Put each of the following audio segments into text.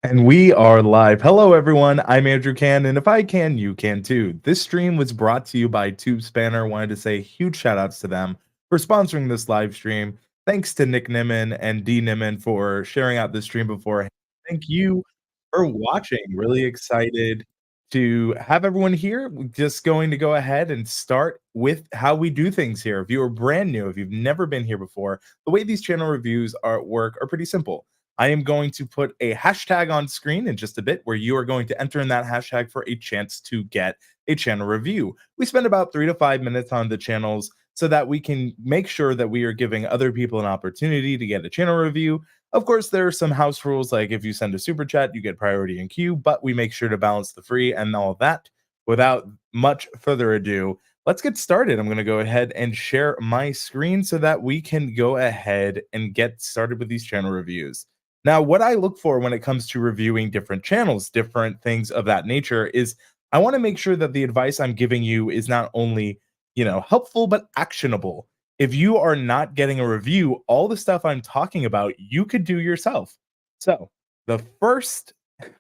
And we are live. Hello, everyone. I'm Andrew Can, and if I can, you can too. This stream was brought to you by Tube Spanner. Wanted to say huge shout outs to them for sponsoring this live stream. Thanks to Nick Nimmin and D Nimmin for sharing out this stream before. Thank you for watching. Really excited to have everyone here. We're just going to go ahead and start with how we do things here. If you are brand new, if you've never been here before, the way these channel reviews work are pretty simple. I am going to put a hashtag on screen in just a bit where you are going to enter in that hashtag for a chance to get a channel review. We spend about 3 to 5 minutes on the channels so that we can make sure that we are giving other people an opportunity to get a channel review. Of course, there are some house rules, like if you send a super chat, you get priority in queue, but we make sure to balance the free and all of that. Without much further ado, let's get started. I'm going to go ahead and share my screen so that we can go ahead and get started with these channel reviews. Now, what I look for when it comes to reviewing different channels, different things of that nature, is I want to make sure that the advice I'm giving you is not only, helpful, but actionable. If you are not getting a review, all the stuff I'm talking about, you could do yourself. So the first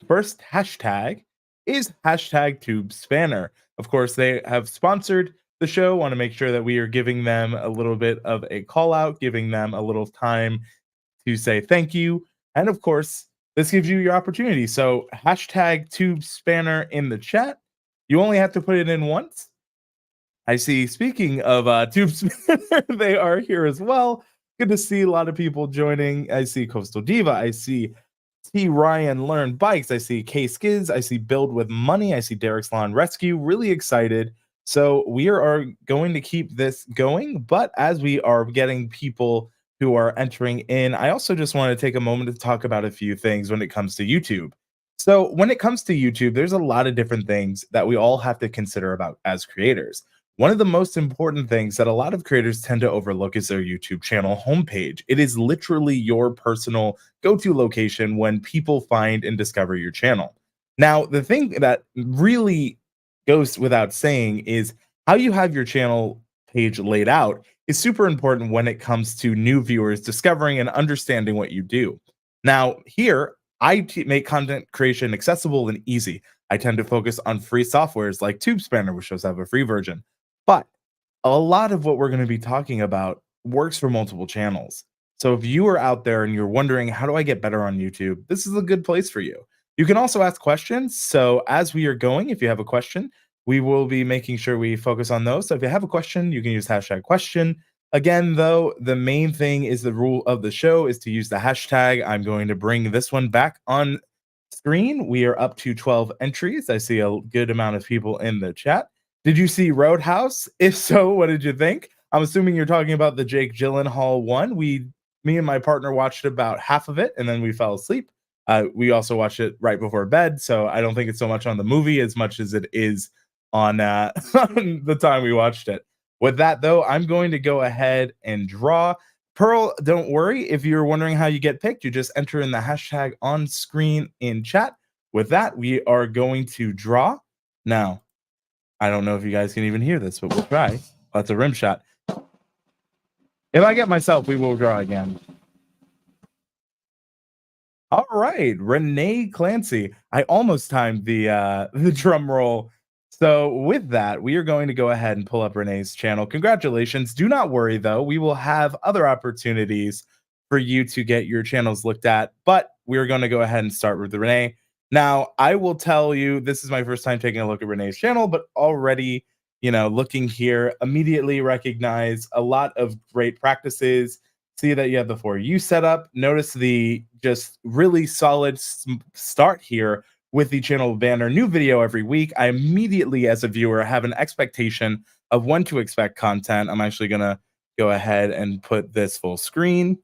hashtag is hashtag TubeSpanner. Of course, they have sponsored the show. Want to make sure that we are giving them a little bit of a call out, giving them a little time to say thank you. And of course, this gives you your opportunity. So hashtag TubeSpanner in the chat. You only have to put it in once. I see, speaking of TubeSpanner, they are here as well. Good to see a lot of people joining. I see Coastal Diva. I see T. Ryan Learn Bikes. I see K Skids. I see Build with Money. I see Derek's Lawn Rescue. Really excited. So we are going to keep this going. But as we are getting people who are entering in, I also just want to take a moment to talk about a few things when it comes to YouTube. So when it comes to YouTube, there's a lot of different things that we all have to consider about as creators. One of the most important things that a lot of creators tend to overlook is their YouTube channel homepage. It is literally your personal go-to location when people find and discover your channel. Now, the thing that really goes without saying is how you have your channel page laid out is super important when it comes to new viewers discovering and understanding what you do. Now, here, make content creation accessible and easy. I tend to focus on free softwares like TubeSpanner, which does have a free version. But a lot of what we're going to be talking about works for multiple channels. So if you are out there and you're wondering, how do I get better on YouTube? This is a good place for you. You can also ask questions. So as we are going, if you have a question, we will be making sure we focus on those. So if you have a question, you can use hashtag question. Again, though, the main thing is the rule of the show is to use the hashtag. I'm going to bring this one back on screen. We are up to 12 entries. I see a good amount of people in the chat. Did you see Roadhouse? If so, what did you think? I'm assuming you're talking about the Jake Gyllenhaal one. Me and my partner watched about half of it, and then we fell asleep. We also watched it right before bed, so I don't think it's so much on the movie as much as it is on, on the time we watched it. With that, though, I'm going to go ahead and draw. Pearl, don't worry. If you're wondering how you get picked, you just enter in the hashtag on screen in chat. With that, we are going to draw. Now, I don't know if you guys can even hear this, but we'll try. Oh, that's a rim shot. If I get myself, we will draw again. All right, Renee Clancy. I almost timed the drum roll. So with that, we are going to go ahead and pull up Renee's channel. Congratulations. Do not worry, though. We will have other opportunities for you to get your channels looked at, but we're going to go ahead and start with Renee. Now, I will tell you, this is my first time taking a look at Renee's channel, but already, looking here, immediately recognize a lot of great practices. See that you have the For You setup. Notice the just really solid start here with the channel banner. New video every week. I immediately, as a viewer, have an expectation of when to expect content. I'm actually going to go ahead and put this full screen.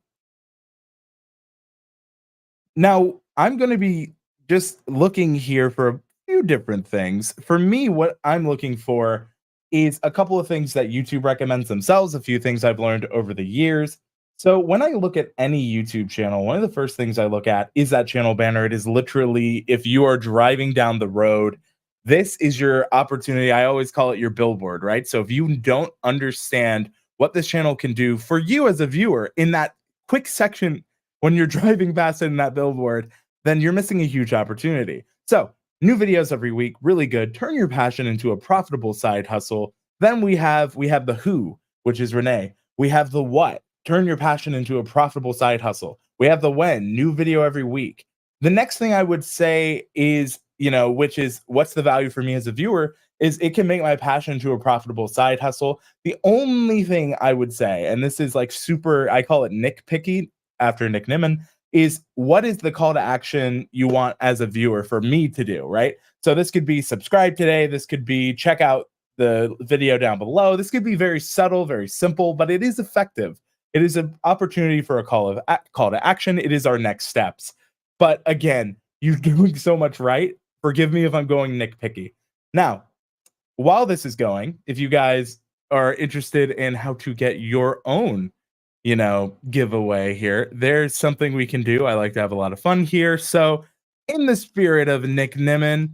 Now, I'm going to be just looking here for a few different things. For me, what I'm looking for is a couple of things that YouTube recommends themselves, a few things I've learned over the years. So when I look at any YouTube channel, one of the first things I look at is that channel banner. It is literally, if you are driving down the road, this is your opportunity. I always call it your billboard, right? So if you don't understand what this channel can do for you as a viewer in that quick section when you're driving past in that billboard, then you're missing a huge opportunity. So, new videos every week, really good. Turn your passion into a profitable side hustle. Then we have the who, which is Renee. We have the what. Turn your passion into a profitable side hustle. We have the when, new video every week. The next thing I would say is, which is what's the value for me as a viewer, is it can make my passion into a profitable side hustle. The only thing I would say, and this is like super, I call it nitpicky after Nick Nimmin, is what is the call to action you want as a viewer for me to do, right? So this could be subscribe today. This could be check out the video down below. This could be very subtle, very simple, but it is effective. It is an opportunity for a call to action. It is our next steps. But again, you're doing so much right. Forgive me if I'm going nitpicky. Now, while this is going, if you guys are interested in how to get your own, giveaway here, there's something we can do. I like to have a lot of fun here. So in the spirit of Nick Nimmin,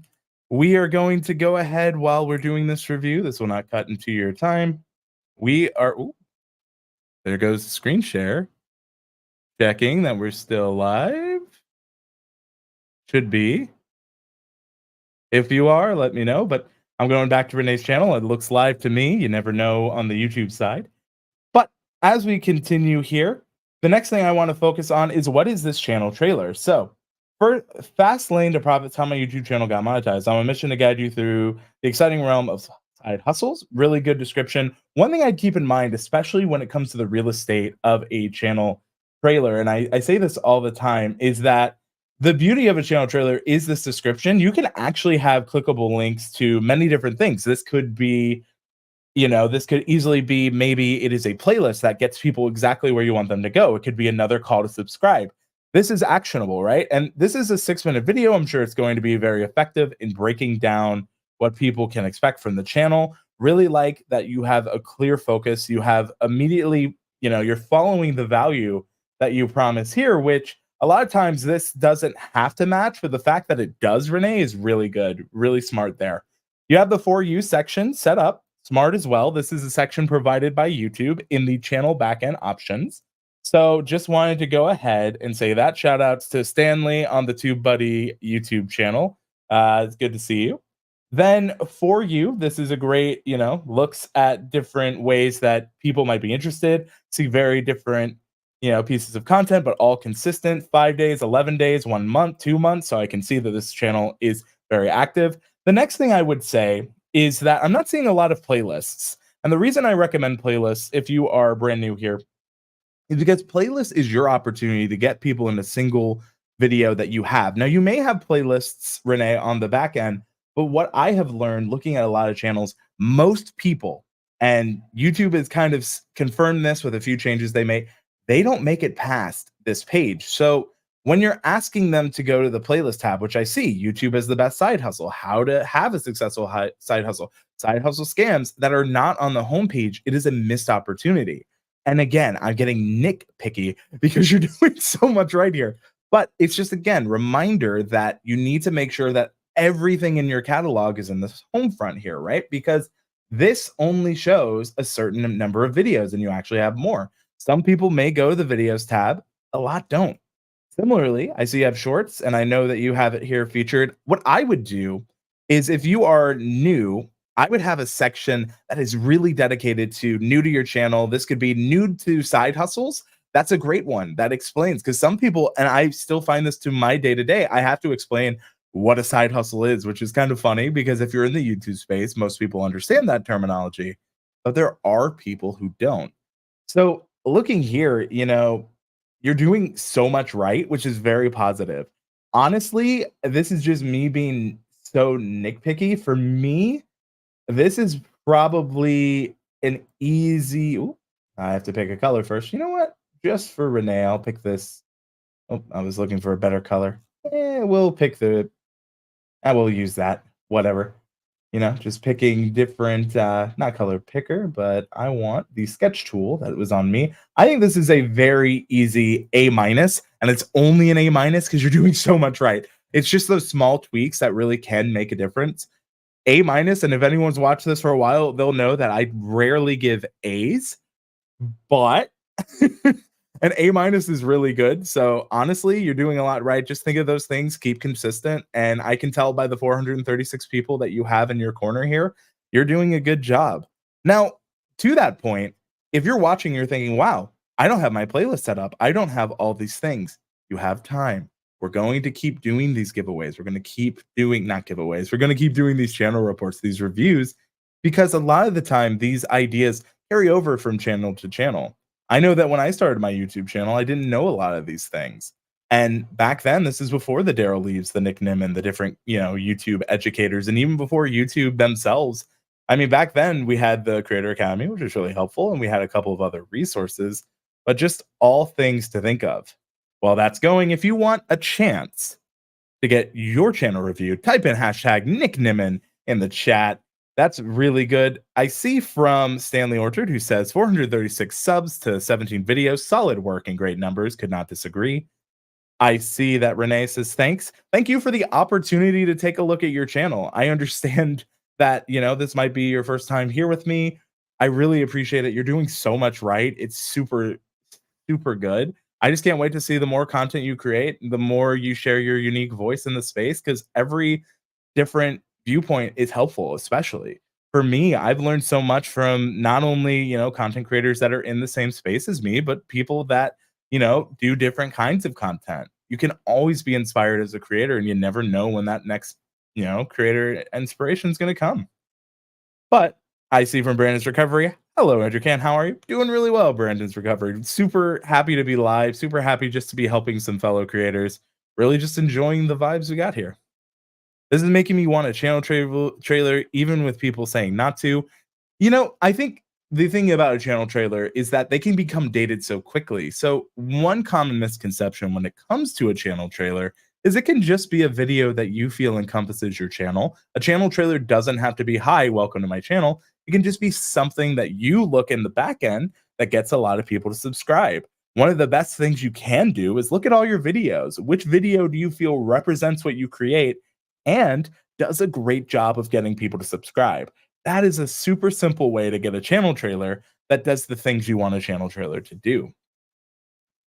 we are going to go ahead while we're doing this review. This will not cut into your time. We are, there goes the screen share. Checking that we're still live. Should be. If you are, let me know. But I'm going back to Renee's channel. It looks live to me. You never know on the YouTube side. But as we continue here, the next thing I want to focus on is what is this channel trailer? So, for fast lane to profits, how my YouTube channel got monetized. I'm on a mission to guide you through the exciting realm of side hustles. Really good description. One thing I'd keep in mind, especially when it comes to the real estate of a channel trailer, and I say this all the time, is that the beauty of a channel trailer is this description. You can actually have clickable links to many different things. This could be, this could easily be, maybe it is a playlist that gets people exactly where you want them to go. It could be another call to subscribe. This is actionable, right? And this is a 6-minute video. I'm sure it's going to be very effective in breaking down what people can expect from the channel. Really like that you have a clear focus. You have immediately, you're following the value that you promise here, which a lot of times this doesn't have to match, but the fact that it does, Renee, is really good, really smart there. You have the For You section set up, smart as well. This is a section provided by YouTube in the channel backend options. So just wanted to go ahead and say that. Shout outs to Stanley on the TubeBuddy YouTube channel. It's good to see you. Then For You, this is a great, looks at different ways that people might be interested, see very different pieces of content, but all consistent. 5 days, 11 days, 1 month, 2 months. So I can see that this channel is very active. The next thing I would say is that I'm not seeing a lot of playlists. And the reason I recommend playlists, if you are brand new here, is because playlist is your opportunity to get people in a single video that you have. Now, you may have playlists, Renee, on the back end, but what I have learned looking at a lot of channels, most people, and YouTube has kind of confirmed this with a few changes they made, they don't make it past this page. So when you're asking them to go to the playlist tab, which I see YouTube as the best side hustle, how to have a successful side hustle scams that are not on the homepage, it is a missed opportunity. And again, I'm getting nitpicky because you're doing so much right here. But it's just, again, reminder that you need to make sure that everything in your catalog is in this home front here, right? Because this only shows a certain number of videos and you actually have more. Some people may go to the videos tab, a lot don't. Similarly, I see you have shorts and I know that you have it here featured. What I would do is if you are new, I would have a section that is really dedicated to new to your channel. This could be new to side hustles. That's a great one that explains, because some people, and I still find this to my day to day, I have to explain what a side hustle is, which is kind of funny because if you're in the YouTube space, most people understand that terminology, but there are people who don't. So looking here, you're doing so much right, which is very positive. Honestly, this is just me being so nitpicky. For me, this is probably an easy. Ooh, I have to pick a color first. You know what? Just for Renee, I'll pick this. Oh, I was looking for a better color. We'll pick I will use that. Whatever. Just picking different, not color picker, but I want the sketch tool that was on me. I think this is a very easy A-, and it's only an A- because you're doing so much right. It's just those small tweaks that really can make a difference. A-, and if anyone's watched this for a while, they'll know that I rarely give A's, but An A minus is really good. So honestly, you're doing a lot right. Just think of those things, keep consistent. And I can tell by the 436 people that you have in your corner here, you're doing a good job. Now, to that point, if you're watching, you're thinking, wow, I don't have my playlist set up. I don't have all these things. You have time. We're going to keep doing these giveaways. We're going to keep doing, not giveaways, we're going to keep doing these channel reports, these reviews, because a lot of the time, these ideas carry over from channel to channel. I know that when I started my YouTube channel, I didn't know a lot of these things. And back then, this is before the Daryl Leaves, the Nick Nimmin, the different, YouTube educators, and even before YouTube themselves. I mean, back then we had the Creator Academy, which was really helpful, and we had a couple of other resources, but just all things to think of. Well, that's going. If you want a chance to get your channel reviewed, type in hashtag Nick Nimmin in the chat. That's really good. I see from Stanley Orchard, who says 436 subs to 17 videos, solid work and great numbers, could not disagree. I see that Renee says, thanks. Thank you for the opportunity to take a look at your channel. I understand that, this might be your first time here with me. I really appreciate it. You're doing so much right. It's super, super good. I just can't wait to see the more content you create, the more you share your unique voice in the space, because every different viewpoint is helpful. Especially for me, I've learned so much from not only content creators that are in the same space as me, but people that do different kinds of content. You can always be inspired as a creator, and you never know when that next creator inspiration is going to come. But I see from Brandon's Recovery, hello Andrew Can, how are you? Doing really well. Brandon's Recovery, super happy to be live, super happy just to be helping some fellow creators, really just enjoying the vibes we got here. This is making me want a channel trailer, even with people saying not to. I think the thing about a channel trailer is that they can become dated so quickly. So one common misconception when it comes to a channel trailer is it can just be a video that you feel encompasses your channel. A channel trailer doesn't have to be, hi, welcome to my channel. It can just be something that you look in the back end that gets a lot of people to subscribe. One of the best things you can do is look at all your videos. Which video do you feel represents what you create and does a great job of getting people to subscribe? That is a super simple way to get a channel trailer that does the things you want a channel trailer to do.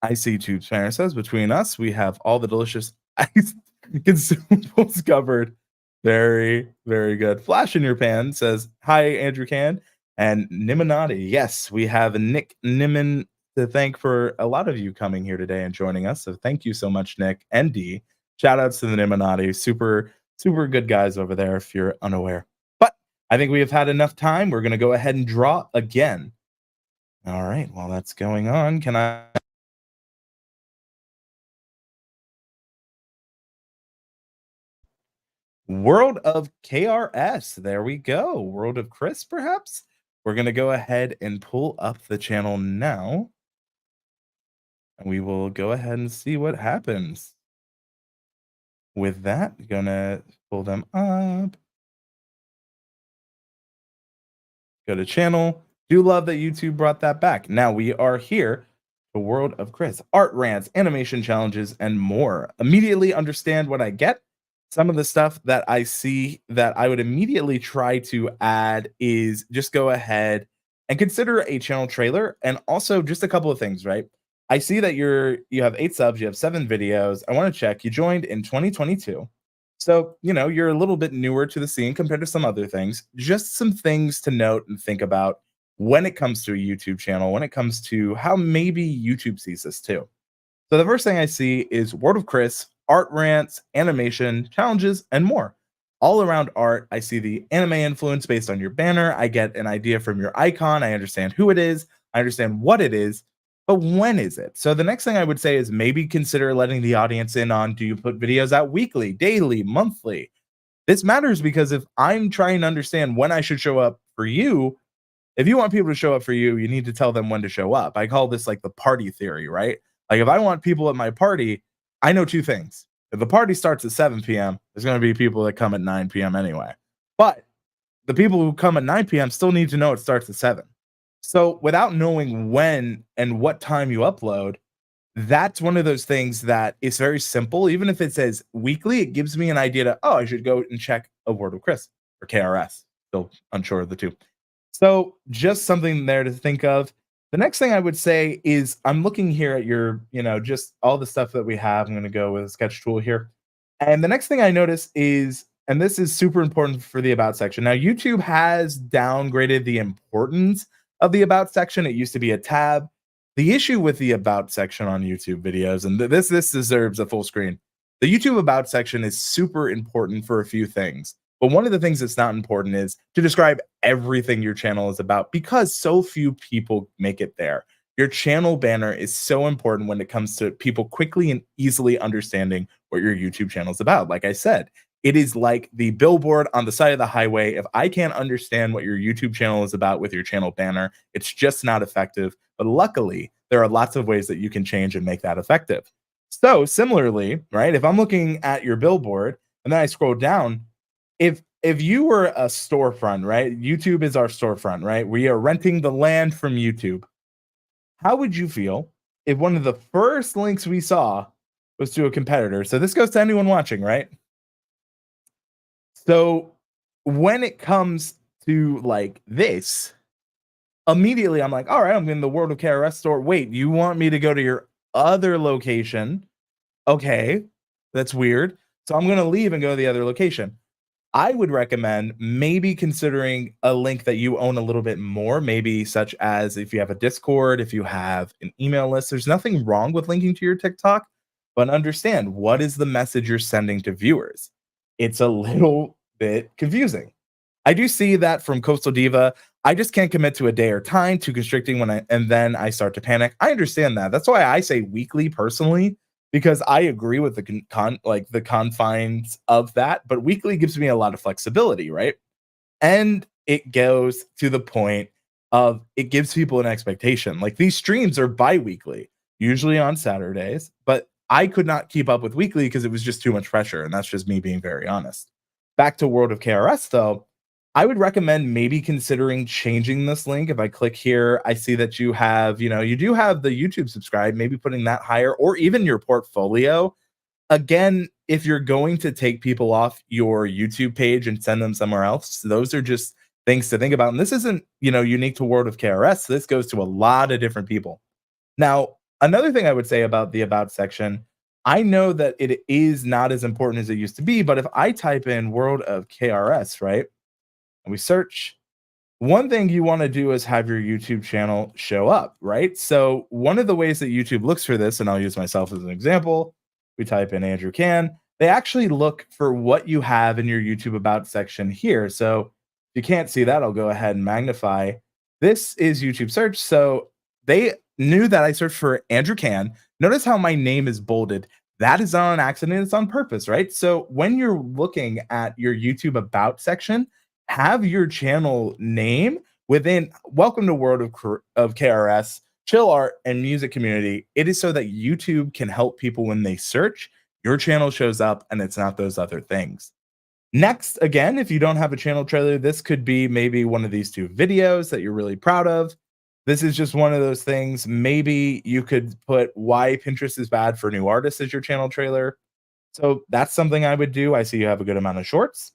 I see Tube Spanner says, between us, we have all the delicious ice consumables covered. Very, very good. Flash in your pan says, hi, Andrew Can and Niminati. Yes, we have Nick Nimmin to thank for a lot of you coming here today and joining us. So thank you so much, Nick and D. Shout outs to the Niminati. Super, super good guys over there if you're unaware. But I think we have had enough time. We're going to go ahead and draw again. All right, while that's going on, can I... World of KRS. There we go. World of Chris, perhaps? We're going to go ahead and pull up the channel now. And we will go ahead and see what happens. With that, going to pull them up. Go to channel. Do love that YouTube brought that back. Now we are here. The World of Chris. Art rants, animation challenges, and more. Immediately understand what I get. Some of the stuff that I see that I would immediately try to add is just go ahead and consider a channel trailer, and also just a couple of things, right? I see that you have 8 subs, you have 7 videos. I want to check. You joined in 2022. So, you're a little bit newer to the scene compared to some other things. Just some things to note and think about when it comes to a YouTube channel, when it comes to how maybe YouTube sees this too. So the first thing I see is World of Chris, art rants, animation, challenges, and more. All around art, I see the anime influence based on your banner. I get an idea from your icon. I understand who it is. I understand what it is. But when is it? So the next thing I would say is maybe consider letting the audience in on, do you put videos out weekly, daily, monthly? This matters because if I'm trying to understand when I should show up for you, if you want people to show up for you, you need to tell them when to show up. I call this like the party theory, right? Like if I want people at my party, I know 2 things. If the party starts at 7 p.m., there's going to be people that come at 9 p.m. anyway. But the people who come at 9 p.m. still need to know it starts at 7. So without knowing when and what time you upload, that's one of those things that is very simple. Even if it says weekly, it gives me an idea to, I should go and check a Word of Chris or KRS. Still unsure of the two. So just something there to think of. The next thing I would say is I'm looking here at your, just all the stuff that we have. I'm going to go with a sketch tool here. And the next thing I notice is, and this is super important for the about section. Now, YouTube has downgraded the importance of the about section. It used to be a tab. The issue with the about section on YouTube videos, and this deserves a full screen. The YouTube about section is super important for a few things. But one of the things that's not important is to describe everything your channel is about because so few people make it there. Your channel banner is so important when it comes to people quickly and easily understanding what your YouTube channel is about. Like I said, it is like the billboard on the side of the highway. If I can't understand what your YouTube channel is about with your channel banner, it's just not effective. But luckily, there are lots of ways that you can change and make that effective. So similarly, right, if I'm looking at your billboard and then I scroll down, if you were a storefront, right? YouTube is our storefront, right? We are renting the land from YouTube. How would you feel if one of the first links we saw was to a competitor? So this goes to anyone watching, right? So when it comes to like this, immediately I'm like, all right, I'm in the World of KRS store. Wait, you want me to go to your other location? Okay, that's weird. So I'm going to leave and go to the other location. I would recommend maybe considering a link that you own a little bit more, maybe such as if you have a Discord, if you have an email list. There's nothing wrong with linking to your TikTok, but understand what is the message you're sending to viewers. It's a little bit confusing. I do see that from Coastal Diva. I just can't commit to a day or time, too constricting and then I start to panic. I understand that. That's why I say weekly personally, because I agree with the confines of that, but weekly gives me a lot of flexibility, right? And it goes to the point of it gives people an expectation. Like these streams are bi-weekly, usually on Saturdays, but I could not keep up with weekly because it was just too much pressure, and that's just me being very honest. Back to World of KRS though, I would recommend maybe considering changing this link. If I click here, I see that you have, you do have the YouTube subscribe, maybe putting that higher or even your portfolio. Again, if you're going to take people off your YouTube page and send them somewhere else, those are just things to think about. And this isn't, unique to World of KRS. This goes to a lot of different people. Now, another thing I would say about the about section, I know that it is not as important as it used to be, but if I type in World of KRS, right? And we search, one thing you want to do is have your YouTube channel show up, right? So one of the ways that YouTube looks for this, and I'll use myself as an example, we type in Andrew Can, they actually look for what you have in your YouTube about section here. So if you can't see that, I'll go ahead and magnify. This is YouTube search. So they knew that I searched for Andrew Can. Notice how my name is bolded. That is not on accident, it's on purpose, right? So when you're looking at your YouTube about section, have your channel name within Welcome to World of KRS, Chill Art, and Music Community. It is so that YouTube can help people when they search. Your channel shows up and it's not those other things. Next, again, if you don't have a channel trailer, this could be maybe one of these two videos that you're really proud of. This is just one of those things. Maybe you could put why Pinterest is bad for new artists as your channel trailer. So that's something I would do. I see you have a good amount of shorts.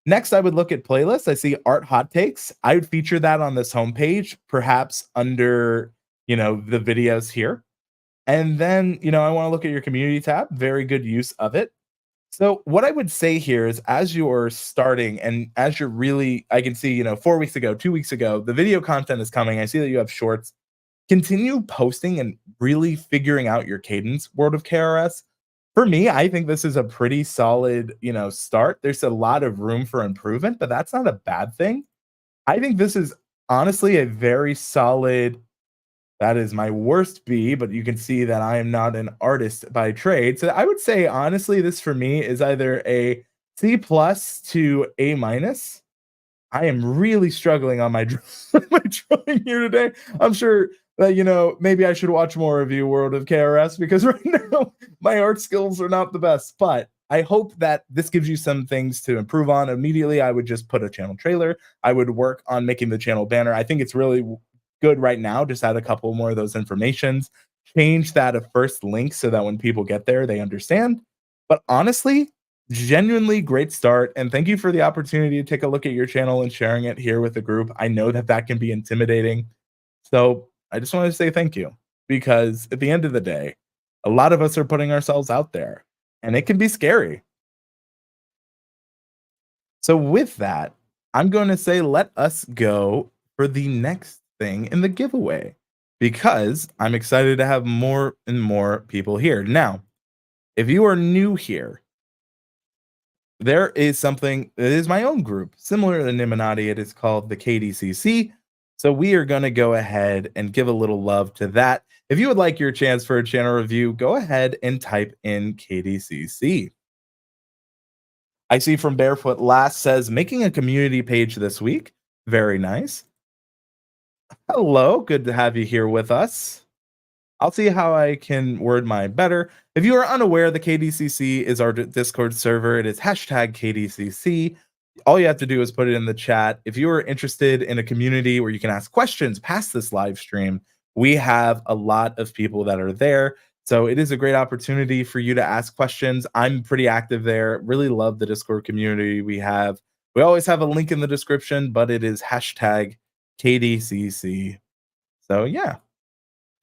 Next, I would look at playlists. I see art hot takes. I would feature that on this homepage, perhaps under, the videos here. And then, I want to look at your community tab. Very good use of it. So what I would say here is as you're starting and as you're really, I can see, 4 weeks ago, 2 weeks ago, the video content is coming. I see that you have shorts. Continue posting and really figuring out your cadence, World of KRS. For me, I think this is a pretty solid, start. There's a lot of room for improvement, but that's not a bad thing. I think this is honestly a very solid, that is my worst B, but you can see that I am not an artist by trade. So I would say, honestly, this for me is either a C plus to A minus. I am really struggling on my my drawing here today. I'm sure that maybe I should watch more of you, World of KRS, because right now my art skills are not the best. But I hope that this gives you some things to improve on. Immediately, I would just put a channel trailer. I would work on making the channel banner. I think it's really good right now. Just add a couple more of those informations. Change that a first link so that when people get there, they understand. But honestly, genuinely great start, and thank you for the opportunity to take a look at your channel and sharing it here with the group. I know that that can be intimidating, so I just wanted to say thank you because at the end of the day, a lot of us are putting ourselves out there and it can be scary. So, with that, I'm going to say let us go for the next thing in the giveaway because I'm excited to have more and more people here. Now, if you are new here, there is something that is my own group, similar to Niminati. It is called the KDCC. So we are going to go ahead and give a little love to that. If you would like your chance for a channel review, go ahead and type in KDCC. I see from Barefoot Lass says making a community page this week. Very nice. Hello, good to have you here with us. I'll see how I can word mine better. If you are unaware, the KDCC is our Discord server. It is hashtag KDCC. All you have to do is put it in the chat. If you are interested in a community where you can ask questions past this live stream, we have a lot of people that are there. So it is a great opportunity for you to ask questions. I'm pretty active there. Really love the Discord community we have. We always have a link in the description, but it is hashtag KDCC. So yeah,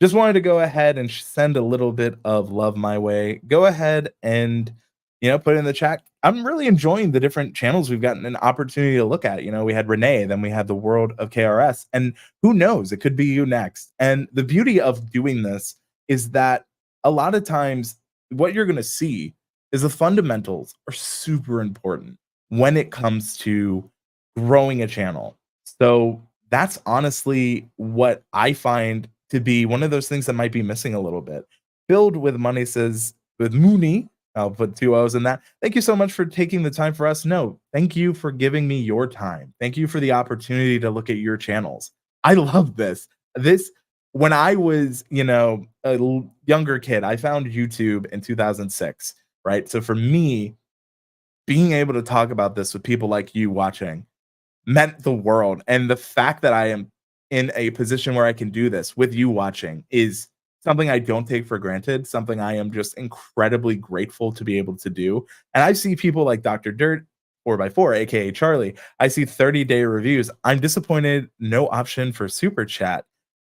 just wanted to go ahead and send a little bit of love my way. Go ahead and, put it in the chat. I'm really enjoying the different channels we've gotten an opportunity to look at. We had Renee, then we had the world of KRS, and who knows, it could be you next. And the beauty of doing this is that a lot of times what you're going to see is the fundamentals are super important when it comes to growing a channel. So that's honestly what I find to be one of those things that might be missing a little bit. Filled with money says with Mooney. I'll put 2 O's in that. Thank you so much for taking the time for us. No, thank you for giving me your time. Thank you for the opportunity to look at your channels. I love this. When I was, younger kid, I found YouTube in 2006, right? So for me, being able to talk about this with people like you watching meant the world. And the fact that I am in a position where I can do this with you watching is something I don't take for granted, something I am just incredibly grateful to be able to do. And I see people like Dr. Dirt 4x4, aka Charlie. I see 30-day reviews. I'm disappointed, no option for super chat.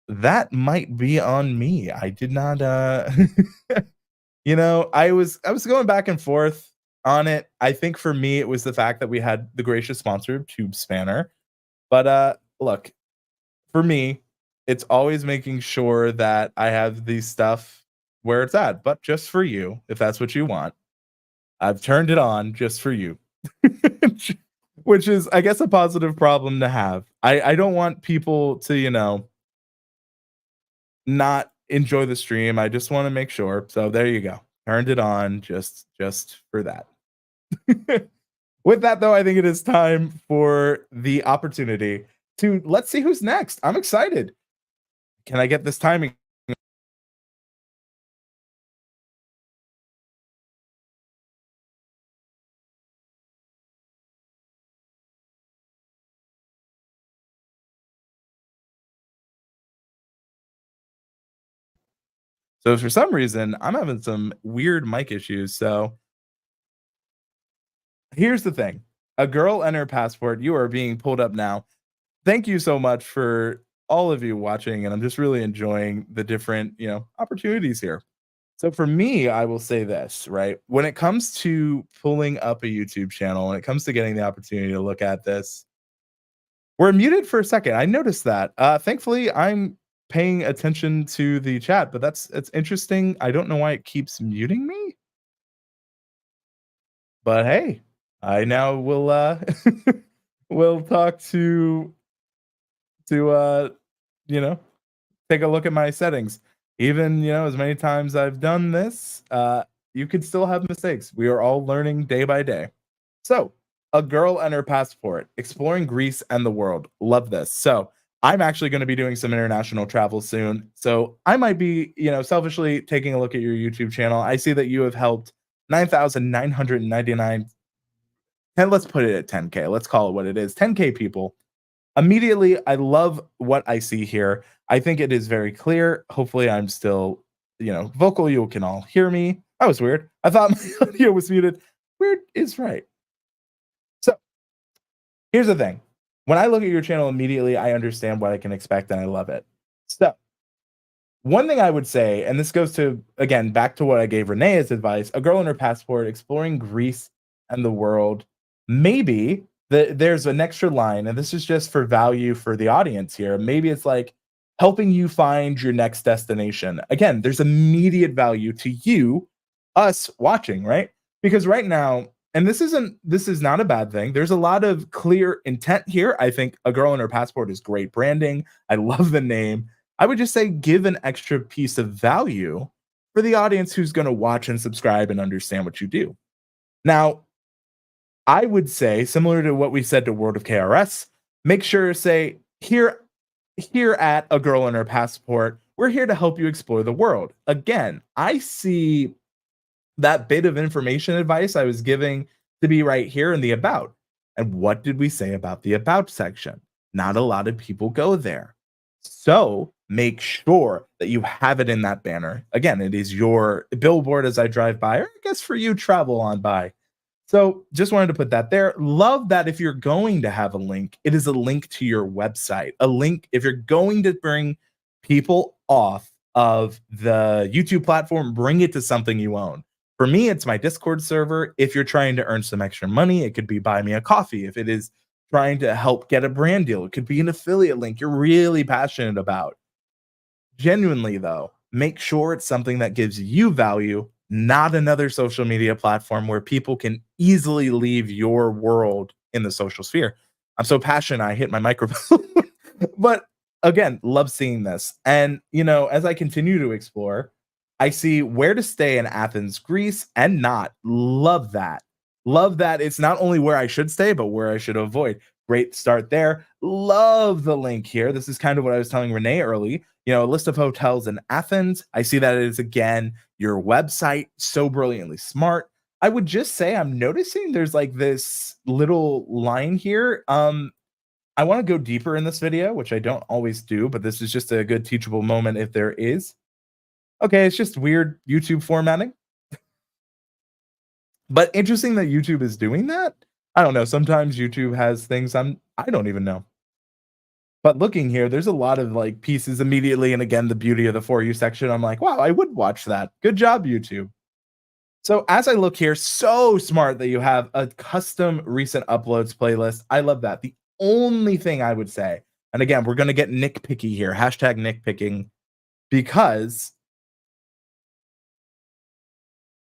That might be on me. I did not I was going back and forth on it. I think for me it was the fact that we had the gracious sponsor of Tube Spanner. But look, for me, it's always making sure that I have the stuff where it's at, but just for you, if that's what you want. I've turned it on just for you. Which is, I guess, a positive problem to have. I don't want people to, not enjoy the stream. I just want to make sure. So there you go. Turned it on just for that. With that, though, I think it is time for the opportunity to let's see who's next. I'm excited. Can I get this timing? So for some reason, I'm having some weird mic issues. So here's the thing. A girl and her passport, you are being pulled up now. Thank you so much for all of you watching, and I'm just really enjoying the different, opportunities here. So for me, I will say this, right? When it comes to pulling up a YouTube channel, when it comes to getting the opportunity to look at this, we're muted for a second. I noticed that. Thankfully, I'm paying attention to the chat, but it's interesting. I don't know why it keeps muting me, but hey, I now will will talk to you know take a look at my settings. Even, as many times I've done this, you could still have mistakes. We are all learning day by day. So, a girl and her passport, exploring Greece and the world. Love this. So, I'm actually going to be doing some international travel soon. So, I might be, selfishly taking a look at your YouTube channel. I see that you have helped 9,999, and let's put it at 10K. Let's call it what it is. 10K people. Immediately, I love what I see here. I think it is very clear. Hopefully, I'm still, vocal. You can all hear me. That was weird. I thought my audio was muted. Weird is right. So here's the thing. When I look at your channel immediately, I understand what I can expect and I love it. So One thing I would say, and this goes to, again, back to what I gave Renee as advice, A Girl and Her Passport, exploring Greece and the world. Maybe there's an extra line, and this is just for value for the audience here. Maybe it's like helping you find your next destination. Again, there's immediate value to you, us watching, right? Because right now, and this is not a bad thing. There's a lot of clear intent here. I think A Girl and Her Passport is great branding. I love the name. I would just say give an extra piece of value for the audience who's going to watch and subscribe and understand what you do. Now, I would say, similar to what we said to World of KRS, make sure to say, here at A Girl and Her Passport, we're here to help you explore the world. Again, I see that bit of information advice I was giving to be right here in the about. And what did we say about the about section? Not a lot of people go there. So make sure that you have it in that banner. Again, it is your billboard as I drive by, or I guess for you, travel on by. So just wanted to put that there. Love that if you're going to have a link, it is a link to your website. A link, if you're going to bring people off of the YouTube platform, bring it to something you own. For me, it's my Discord server. If you're trying to earn some extra money, it could be buy me a coffee. If it is trying to help get a brand deal, it could be an affiliate link you're really passionate about. Genuinely, though, make sure it's something that gives you value, not another social media platform where people can easily leave your world in the social sphere. I'm so passionate, I hit my microphone. But again, love seeing this. And, as I continue to explore, I see where to stay in Athens, Greece, and not. Love that. Love that it's not only where I should stay, but where I should avoid. Great start there. Love the link here. This is kind of what I was telling Renee early. A list of hotels in Athens. I see that it is, again, your website. So brilliantly smart. I would just say I'm noticing there's like this little line here. I want to go deeper in this video, which I don't always do, but this is just a good teachable moment if there is. Okay, it's just weird YouTube formatting. But interesting that YouTube is doing that. I don't know. Sometimes YouTube has things I don't even know. But looking here, there's a lot of like pieces immediately. And again, the beauty of the For You section, I'm like, wow, I would watch that. Good job, YouTube. So as I look here, so smart that you have a custom recent uploads playlist. I love that. The only thing I would say, and again, we're going to get nitpicky here, hashtag nitpicking, because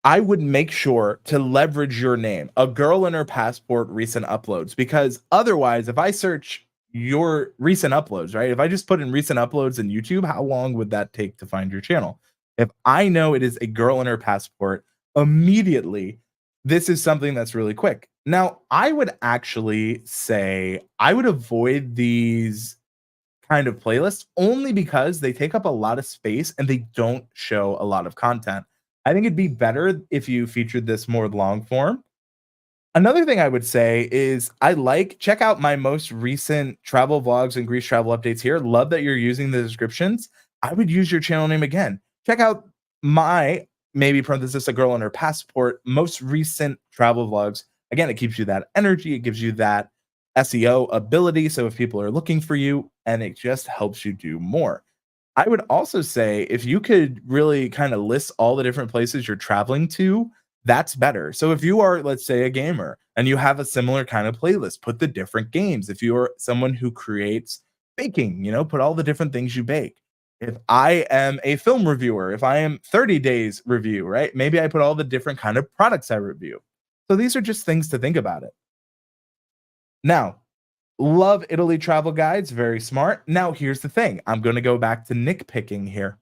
I would make sure to leverage your name, A Girl and Her Passport recent uploads, because otherwise, if I search your recent uploads, right? If I just put in recent uploads in YouTube, how long would that take to find your channel? If I know it is A Girl and Her Passport, immediately, this is something that's really quick. Now, I would actually say I would avoid these kind of playlists only because they take up a lot of space and they don't show a lot of content. I think it'd be better if you featured this more long form. Another thing I would say is check out my most recent travel vlogs and Greece travel updates here. Love that you're using the descriptions. I would use your channel name again. Check out my, maybe parenthesis, A Girl and Her Passport, most recent travel vlogs. Again, it keeps you that energy. It gives you that SEO ability. So if people are looking for you, and it just helps you do more. I would also say if you could really kind of list all the different places you're traveling to, that's better. So if you are, let's say, a gamer and you have a similar kind of playlist, put the different games. If you're someone who creates baking, put all the different things you bake. If I am a film reviewer, if I am 30 days review, right? Maybe I put all the different kind of products I review. So these are just things to think about it. Now, love Italy travel guides. Very smart. Now, here's the thing. I'm going to go back to nitpicking here.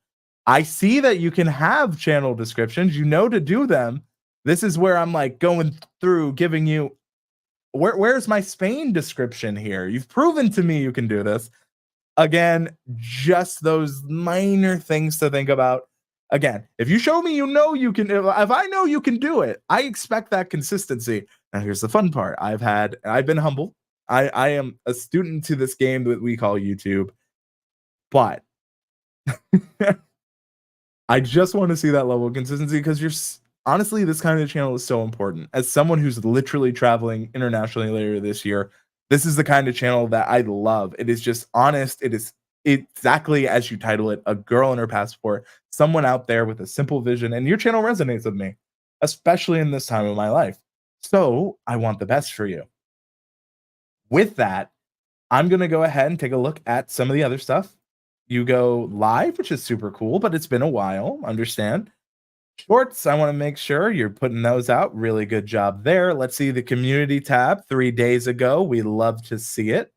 I see that you can have channel descriptions. You know to do them. This is where I'm like going through giving you, where's my Spain description here? You've proven to me you can do this. Again, just those minor things to think about. Again, if you show me, you can, if I know you can do it, I expect that consistency. Now, here's the fun part. I've been humble. I am a student to this game that we call YouTube, but I just want to see that level of consistency because honestly, this kind of channel is so important. As someone who's literally traveling internationally later this year, this is the kind of channel that I love. It is just honest. It is exactly as you title it, a girl in her passport, someone out there with a simple vision, and your channel resonates with me, especially in this time of my life. So I want the best for you. With that, I'm gonna go ahead and take a look at some of the other stuff. You go live, which is super cool, but it's been a while. Understand? Shorts, I want to make sure you're putting those out. Really good job there. Let's see the community tab 3 days ago. We love to see it.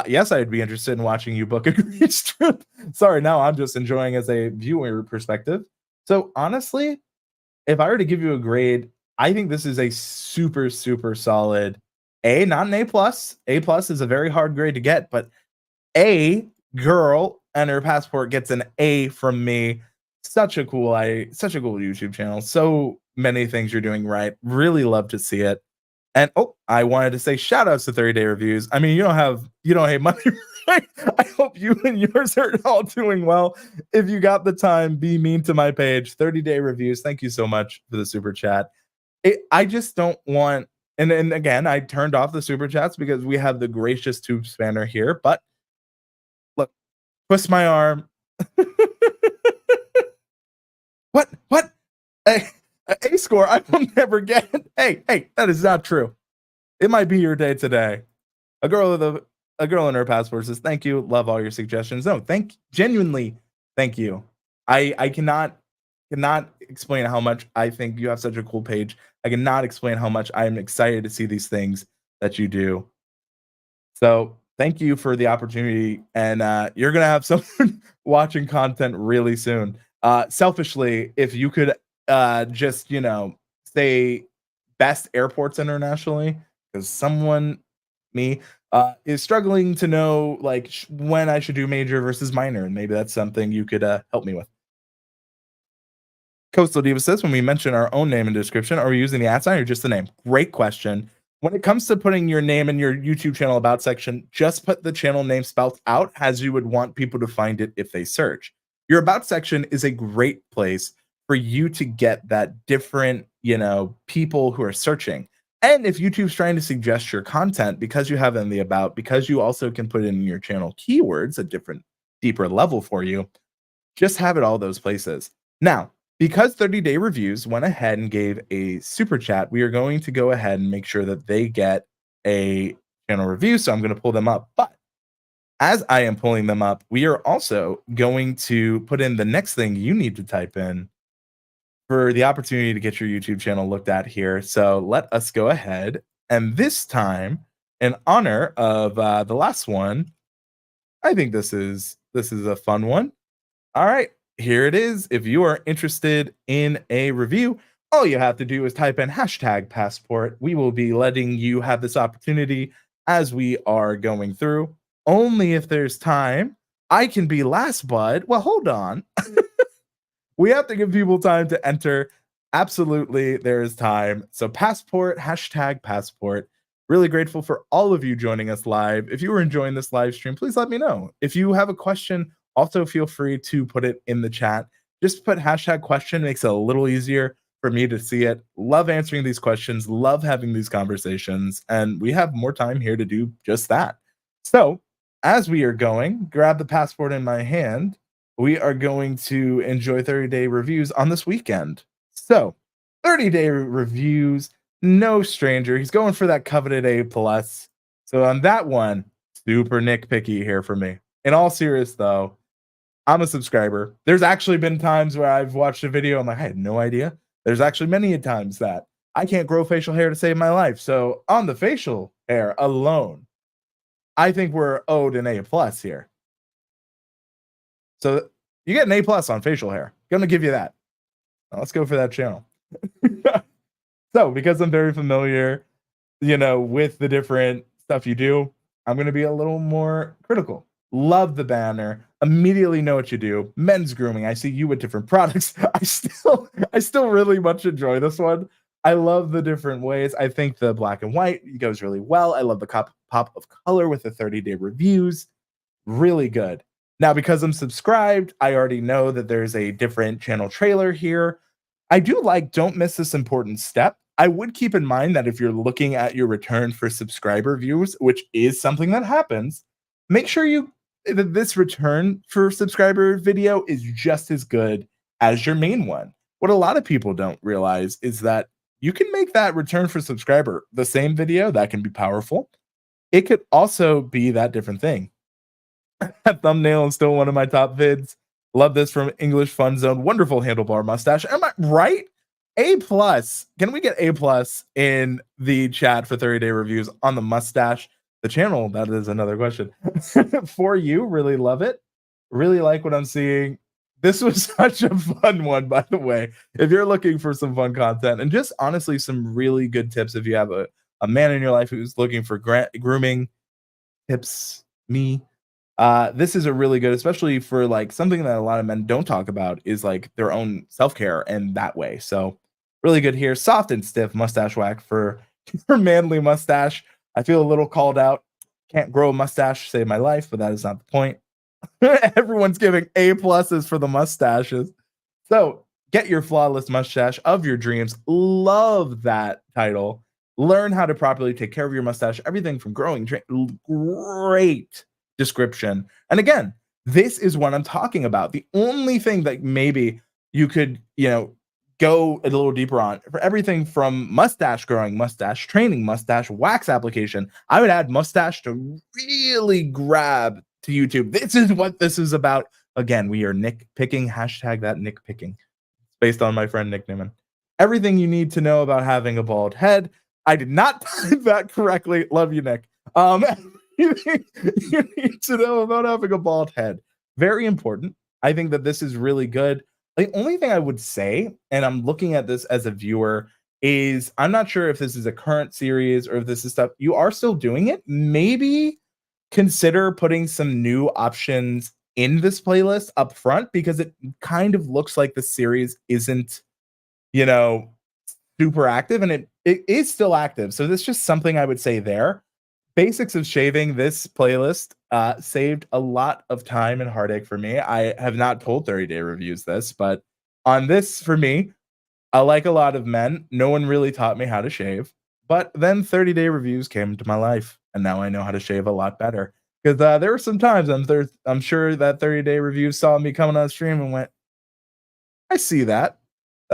Yes, I'd be interested in watching you book a Greece trip. Sorry, now I'm just enjoying as a viewer perspective. So honestly, if I were to give you a grade, I think this is a super, super solid A, not an A plus. A plus is a very hard grade to get, but A girl and her passport gets an A from me. Such a cool YouTube channel. So many things you're doing right. Really love to see it. And oh, I wanted to say shout outs to 30-day reviews. I mean, you don't hate money, right? I hope you and yours are all doing well. If you got the time, be mean to my page. 30-day reviews. Thank you so much for the super chat. I just don't want, and again, I turned off the super chats because we have the gracious tube spanner here. But look, twist my arm. What? A score I will never get. Hey, that is not true. It might be your day today. A girl in her passport says, "Thank you, love all your suggestions." No, genuinely, thank you. I cannot explain how much I think you have such a cool page. I cannot explain how much I am excited to see these things that you do. So thank you for the opportunity, and you're gonna have someone watching content really soon. Selfishly, if you could just say best airports internationally, because me is struggling to know like when I should do major versus minor, and maybe that's something you could help me with. Coastal Diva says, when we mention our own name and description, are we using the @ sign or just the name? Great question. When it comes to putting your name in your YouTube channel about section, just put the channel name spelled out as you would want people to find it if they search. Your about section is a great place for you to get that different, people who are searching. And if YouTube's trying to suggest your content because you have in the about, because you also can put in your channel keywords, a different, deeper level for you, just have it all those places. Now, because 30-day reviews went ahead and gave a super chat, we are going to go ahead and make sure that they get a channel review. So I'm going to pull them up. But as I am pulling them up, we are also going to put in the next thing you need to type in for the opportunity to get your YouTube channel looked at here. So let us go ahead. And this time, in honor of the last one, I think this is a fun one. All right, here it is. If you are interested in a review, all you have to do is type in #passport. We will be letting you have this opportunity as we are going through. Only if there's time. I can be last, bud. Well, hold on. We have to give people time to enter. Absolutely, there is time. So passport, #passport. Really grateful for all of you joining us live. If you were enjoying this live stream, please let me know. If you have a question, also feel free to put it in the chat. Just put #question, makes it a little easier for me to see it. Love answering these questions, love having these conversations, and we have more time here to do just that. So, as we are going, grab the passport in my hand. We are going to enjoy 30-day reviews on this weekend. So, 30-day reviews, no stranger. He's going for that coveted A+. So on that one, super nitpicky here for me. In all serious though, I'm a subscriber. There's actually been times where I've watched a video, I'm like, I had no idea. There's actually many times that I can't grow facial hair to save my life. So on the facial hair alone, I think we're owed an A+ here. So you get an A+ on facial hair. Gonna give you that. Now, let's go for that channel. So because I'm very familiar, with the different stuff you do, I'm gonna be a little more critical. Love the banner. Immediately know what you do. Men's grooming. I see you with different products. I still really much enjoy this one. I love the different ways. I think the black and white goes really well. I love the pop of color with the 30-day reviews. Really good. Now, because I'm subscribed, I already know that there's a different channel trailer here. I do like, don't miss this important step. I would keep in mind that if you're looking at your return for subscriber views, which is something that happens, make sure you this return for subscriber video is just as good as your main one. What a lot of people don't realize is that you can make that return for subscriber the same video. That can be powerful. It could also be that different thing. That thumbnail is still one of my top vids. Love this from English Fun Zone. Wonderful handlebar mustache. Am I right? A plus. Can we get A plus in the chat for 30-day reviews on the mustache? The channel, that is another question. For you, really love it. Really like what I'm seeing. This was such a fun one, by the way. If you're looking for some fun content and just honestly some really good tips, if you have a man in your life who's looking for grooming tips, this is a really good, especially for like something that a lot of men don't talk about is like their own self-care and that way. So really good here. Soft and stiff mustache whack for your manly mustache. I feel a little called out. Can't grow a mustache to save my life, but that is not the point. Everyone's giving A pluses for the mustaches. So get your flawless mustache of your dreams. Love that title. Learn how to properly take care of your mustache. Everything from growing. Great description. And again, this is what I'm talking about. The only thing that maybe you could, go a little deeper on for everything from mustache growing, mustache training, mustache wax application, I would add mustache to really grab to YouTube. This is what this is about. Again, we are Nick picking. Hashtag that Nick picking. It's based on my friend Nick Newman. Everything you need to know about having a bald head. I did not type that correctly. Love you, Nick. You need to know about having a bald head. Very important. I think that this is really good. The only thing I would say, and I'm looking at this as a viewer, is I'm not sure if this is a current series or if this is stuff you are still doing it. Maybe consider putting some new options in this playlist up front, because it kind of looks like the series isn't, super active, and it is still active. So that's just something I would say there. Basics of shaving. This playlist saved a lot of time and heartache for me. I have not told 30-day reviews this, but on this, for me, like a lot of men, no one really taught me how to shave. But then 30-day reviews came into my life, and now I know how to shave a lot better. Because there were some times I'm sure that 30-day reviews saw me coming on stream and went, I see that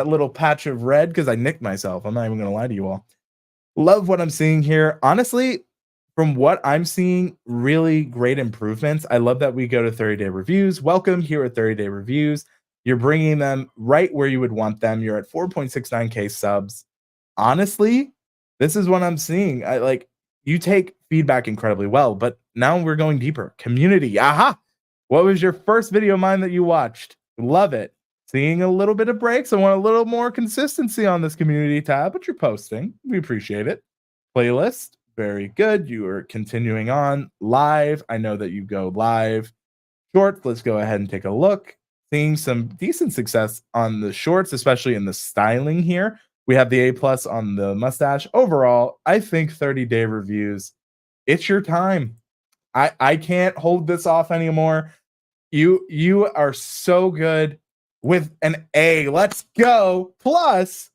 little patch of red, because I nicked myself. I'm not even going to lie to you all. Love what I'm seeing here. Honestly, from what I'm seeing, really great improvements. I love that we go to 30-day reviews. Welcome here at 30-day reviews. You're bringing them right where you would want them. You're at 4.69K subs. Honestly, this is what I'm seeing. You take feedback incredibly well, but now we're going deeper. Community. Aha! What was your first video of mine that you watched? Love it. Seeing a little bit of breaks. I want a little more consistency on this community tab, but you're posting. We appreciate it. Playlist. Very good. You are continuing on. Live. I know that you go live. Shorts. Let's go ahead and take a look. Seeing some decent success on the shorts, especially in the styling here. We have the A plus on the mustache. Overall, I think 30-day reviews, it's your time. I can't hold this off anymore. You are so good with an A. Let's go. Plus,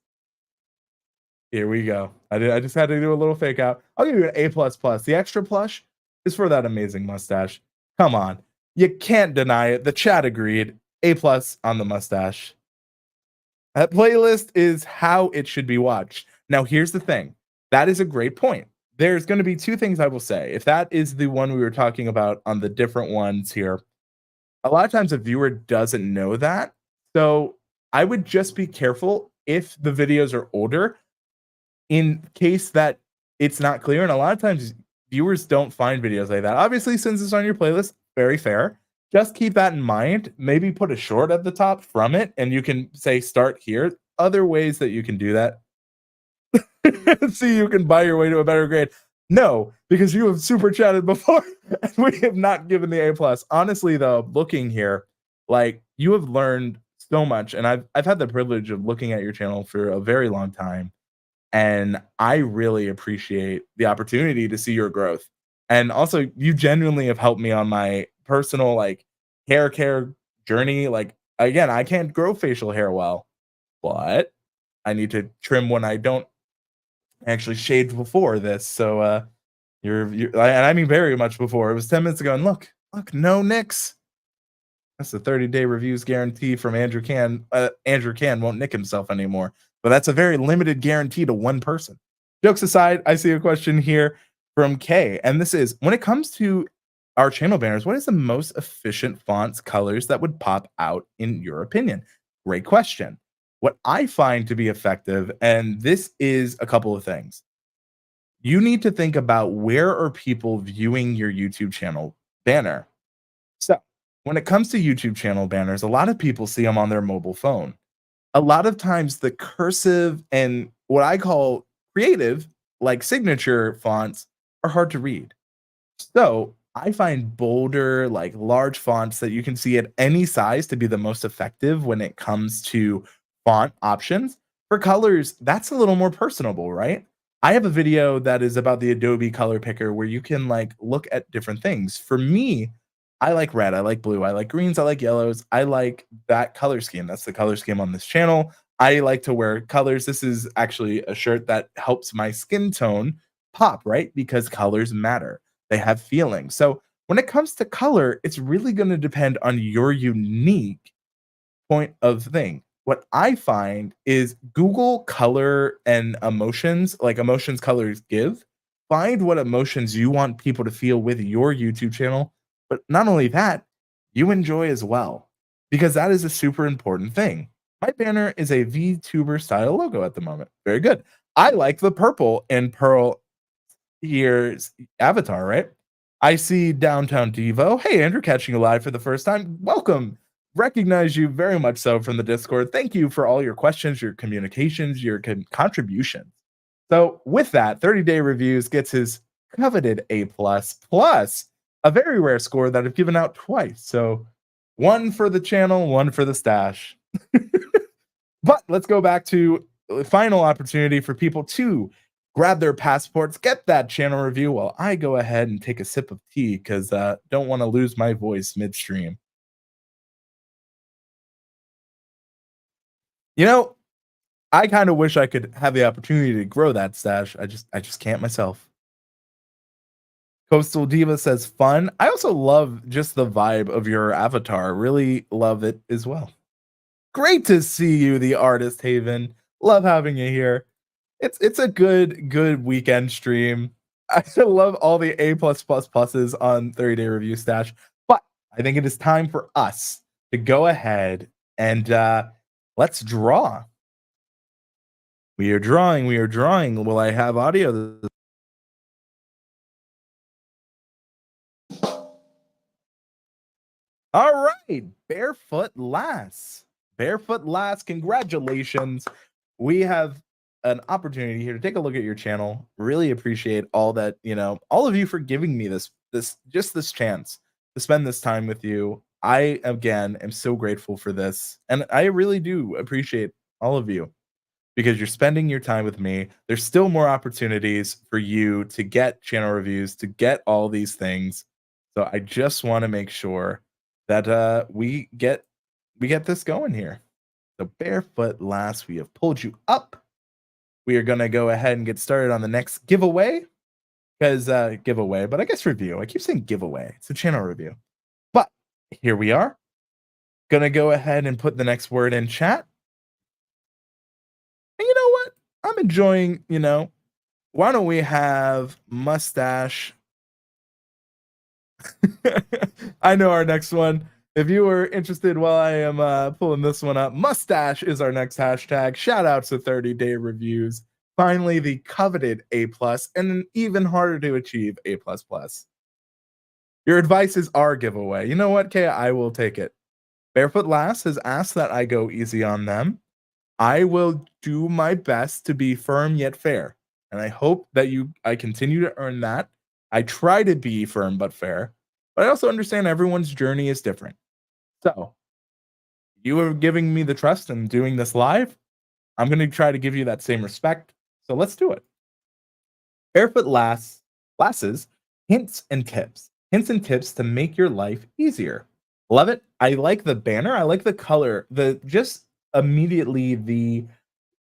here we go. I just had to do a little fake out. I'll give you an A plus plus. The extra plush is for that amazing mustache. Come on. You can't deny it. The chat agreed. A plus on the mustache. That playlist is how it should be watched. Now, here's the thing. That is a great point. There's going to be two things I will say. If that is the one we were talking about on the different ones here, a lot of times a viewer doesn't know that. So I would just be careful if the videos are older, in case that it's not clear. And a lot of times viewers don't find videos like that. Obviously, since it's on your playlist, very fair. Just keep that in mind. Maybe put a short at the top from it, and you can say start here. Other ways that you can do that. See, you can buy your way to a better grade. No, because you have super chatted before, and we have not given the A plus. Honestly, though, looking here, like, you have learned so much, and I've had the privilege of looking at your channel for a very long time, and I really appreciate the opportunity to see your growth. And also, you genuinely have helped me on my personal hair care journey. Like, again, I can't grow facial hair well, but I need to trim when I don't actually shaved before this. So and I mean very much before. It was 10 minutes ago, and look, Look, no nicks. That's the 30-day reviews guarantee from Andrew Can. Andrew Can won't nick himself anymore, but that's a very limited guarantee to one person. Jokes aside, I see a question here from Kay, and this is, when it comes to our channel banners, what is the most efficient fonts colors that would pop out in your opinion? Great question. What I find to be effective, and this is a couple of things. You need to think about, where are people viewing your YouTube channel banner? So, when it comes to YouTube channel banners, a lot of people see them on their mobile phone. A lot of times, the cursive and what I call creative, like signature fonts, are hard to read. So, I find bolder, like large fonts that you can see at any size to be the most effective when it comes to font options. For colors, that's a little more personable, right? I have a video that is about the Adobe color picker where you can like look at different things. For me, I like red, I like blue, I like greens, I like yellows. I like that color scheme. That's the color scheme on this channel. I like to wear colors. This is actually a shirt that helps my skin tone pop, right? Because colors matter. They have feelings. So when it comes to color, it's really going to depend on your unique point of thing. What I find is Google color and emotions, like emotions colors give. Find what emotions you want people to feel with your YouTube channel. But not only that, you enjoy as well, because that is a super important thing. My banner is a VTuber style logo at the moment. Very good. I like the purple and pearl here's avatar, right? I see Downtown Devo. Hey, Andrew, catching you live for the first time. Welcome. Recognize you very much so from the Discord. Thank you for all your questions, your communications, your contributions. So, with that, 30-day reviews gets his coveted A plus a very rare score that I've given out twice. So, one for the channel, one for the stash. But let's go back to the final opportunity for people to grab their passports, get that channel review while I go ahead and take a sip of tea, because don't want to lose my voice midstream. You know, I kind of wish I could have the opportunity to grow that stash. I just can't myself. Coastal Diva says fun. I also love just the vibe of your avatar. Really love it as well. Great to see you, the artist Haven. Love having you here. It's a good weekend stream. I still love all the A pluses on 30-day review stash, but I think it is time for us to go ahead and let's draw. We are drawing. We are drawing. Will I have audio? All right, Barefoot Lass. Barefoot Lass, congratulations. We have an opportunity here to take a look at your channel. Really appreciate all that, all of you for giving me this chance to spend this time with you. I again am so grateful for this, and I really do appreciate all of you, because you're spending your time with me. There's still more opportunities for you to get channel reviews, to get all these things. So I just want to make sure that we get this going here. So Barefoot Lass, we have pulled you up. We are going to go ahead and get started on the next giveaway, because giveaway, but I guess review. I keep saying giveaway. It's a channel review. But here we are. Going to go ahead and put the next word in chat. And you know what? I'm enjoying, why don't we have mustache? I know our next one. If you were interested while I am pulling this one up, mustache is our next hashtag. Shout outs to 30-day reviews. Finally, the coveted A+, and an even harder to achieve A++. Your advice is our giveaway. You know what, Kay? I will take it. Barefoot Lass has asked that I go easy on them. I will do my best to be firm yet fair, and I hope that I continue to earn that. I try to be firm but fair, but I also understand everyone's journey is different. So, you are giving me the trust and doing this live. I'm going to try to give you that same respect. So let's do it. Barefoot Lasses, hints and tips. Hints and tips to make your life easier. Love it. I like the banner. I like the color.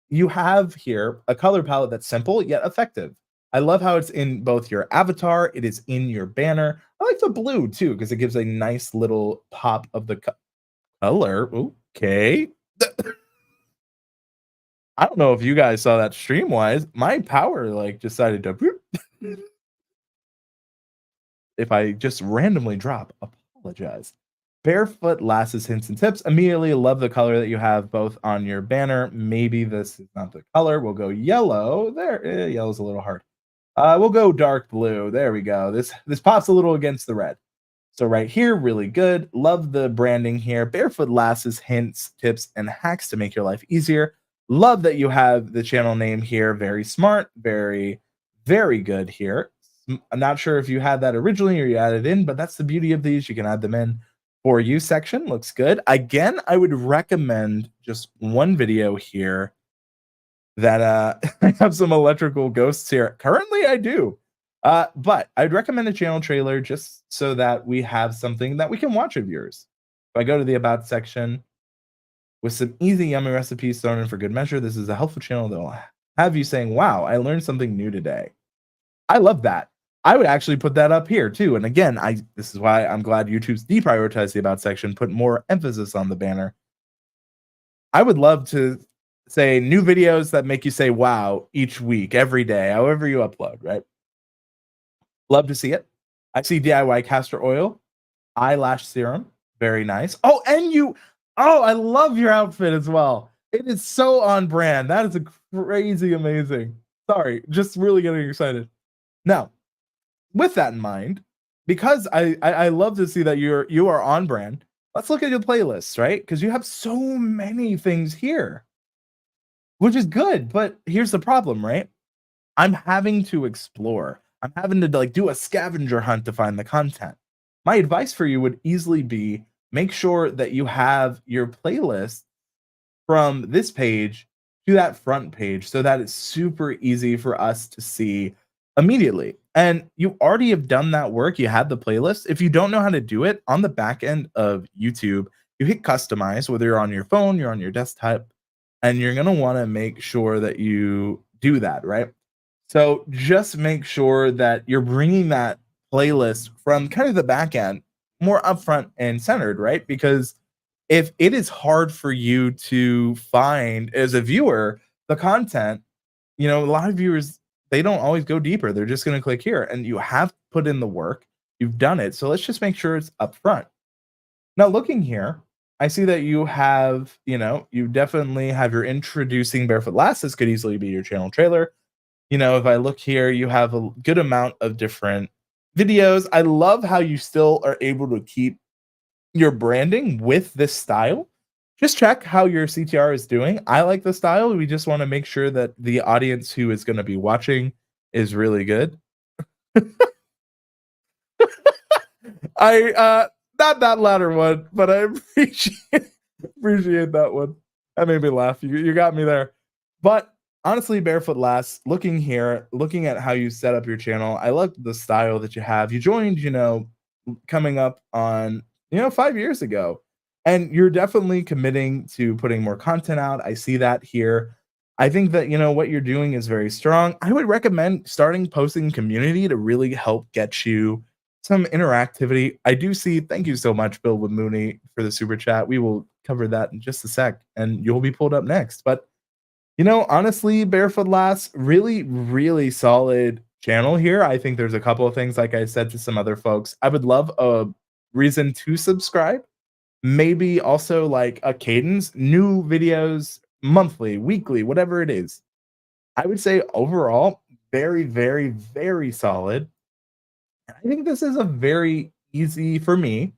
You have here a color palette that's simple yet effective. I love how it's in both your avatar, it is in your banner. I like the blue too because it gives a nice little pop of the color. Okay. I don't know if you guys saw that stream wise. My power like decided to if I just randomly drop, apologize. Barefoot Lass's hints and tips. Immediately love the color that you have both on your banner. Maybe this is not the color. We'll go yellow. There, yellow's a little hard. We'll go dark blue. There we go. This pops a little against the red. So right here, really good. Love the branding here. Barefoot Lass's hints, tips, and hacks to make your life easier. Love that you have the channel name here. Very smart. Very, very good here. I'm not sure if you had that originally or you added in, but that's the beauty of these. You can add them in. For you section looks good. Again, I would recommend just one video here that I have some electrical ghosts here. Currently, I do. But I'd recommend a channel trailer just so that we have something that we can watch of yours. If I go to the About section with some easy, yummy recipes thrown in for good measure, this is a helpful channel that will have you saying, wow, I learned something new today. I love that. I would actually put that up here too. And again, this is why I'm glad YouTube's deprioritized the About section, put more emphasis on the banner. I would love to say new videos that make you say, wow, each week, every day, however you upload, right? Love to see it. I see DIY castor oil, eyelash serum, very nice. Oh, and I love your outfit as well. It is so on brand. That is a crazy amazing. Sorry, just really getting excited. Now, with that in mind, because I love to see that you are on brand, let's look at your playlists, right? Because you have so many things here, which is good. But here's the problem, right? I'm having to explore. I'm having to like do a scavenger hunt to find the content. My advice for you would easily be make sure that you have your playlist from this page to that front page so that it's super easy for us to see immediately. And you already have done that work. You had the playlist. If you don't know how to do it on the back end of YouTube, you hit customize, whether you're on your phone, you're on your desktop, and you're going to want to make sure that you do that, right? So just make sure that you're bringing that playlist from kind of the back end more upfront and centered, right? Because if it is hard for you to find as a viewer the content, a lot of viewers, they don't always go deeper. They're just going to click here, and you have put in the work. You've done it. So let's just make sure it's up front. Now, looking here, I see that you have, you definitely have your introducing Barefoot Lass. This could easily be your channel trailer. If I look here, you have a good amount of different videos. I love how you still are able to keep your branding with this style. Just check how your CTR is doing. I like the style. We just want to make sure that the audience who is going to be watching is really good. I not that latter one, but I appreciate that one. That made me laugh. You got me there. But honestly, Barefoot Lass, looking here, looking at how you set up your channel, I love the style that you have. You joined, coming up on 5 years ago, and you're definitely committing to putting more content out. I see that here. I think that what you're doing is very strong. I would recommend starting posting community to really help get you some interactivity. I do see, thank you so much, Bill with Mooney, for the super chat. We will cover that in just a sec, and you'll be pulled up next. But honestly, Barefoot Lass, really, really solid channel here. I think there's a couple of things, like I said to some other folks. I would love a reason to subscribe. Maybe also like a cadence, new videos monthly, weekly, whatever it is. I would say overall, very, very, very solid. I think this is a very easy for me.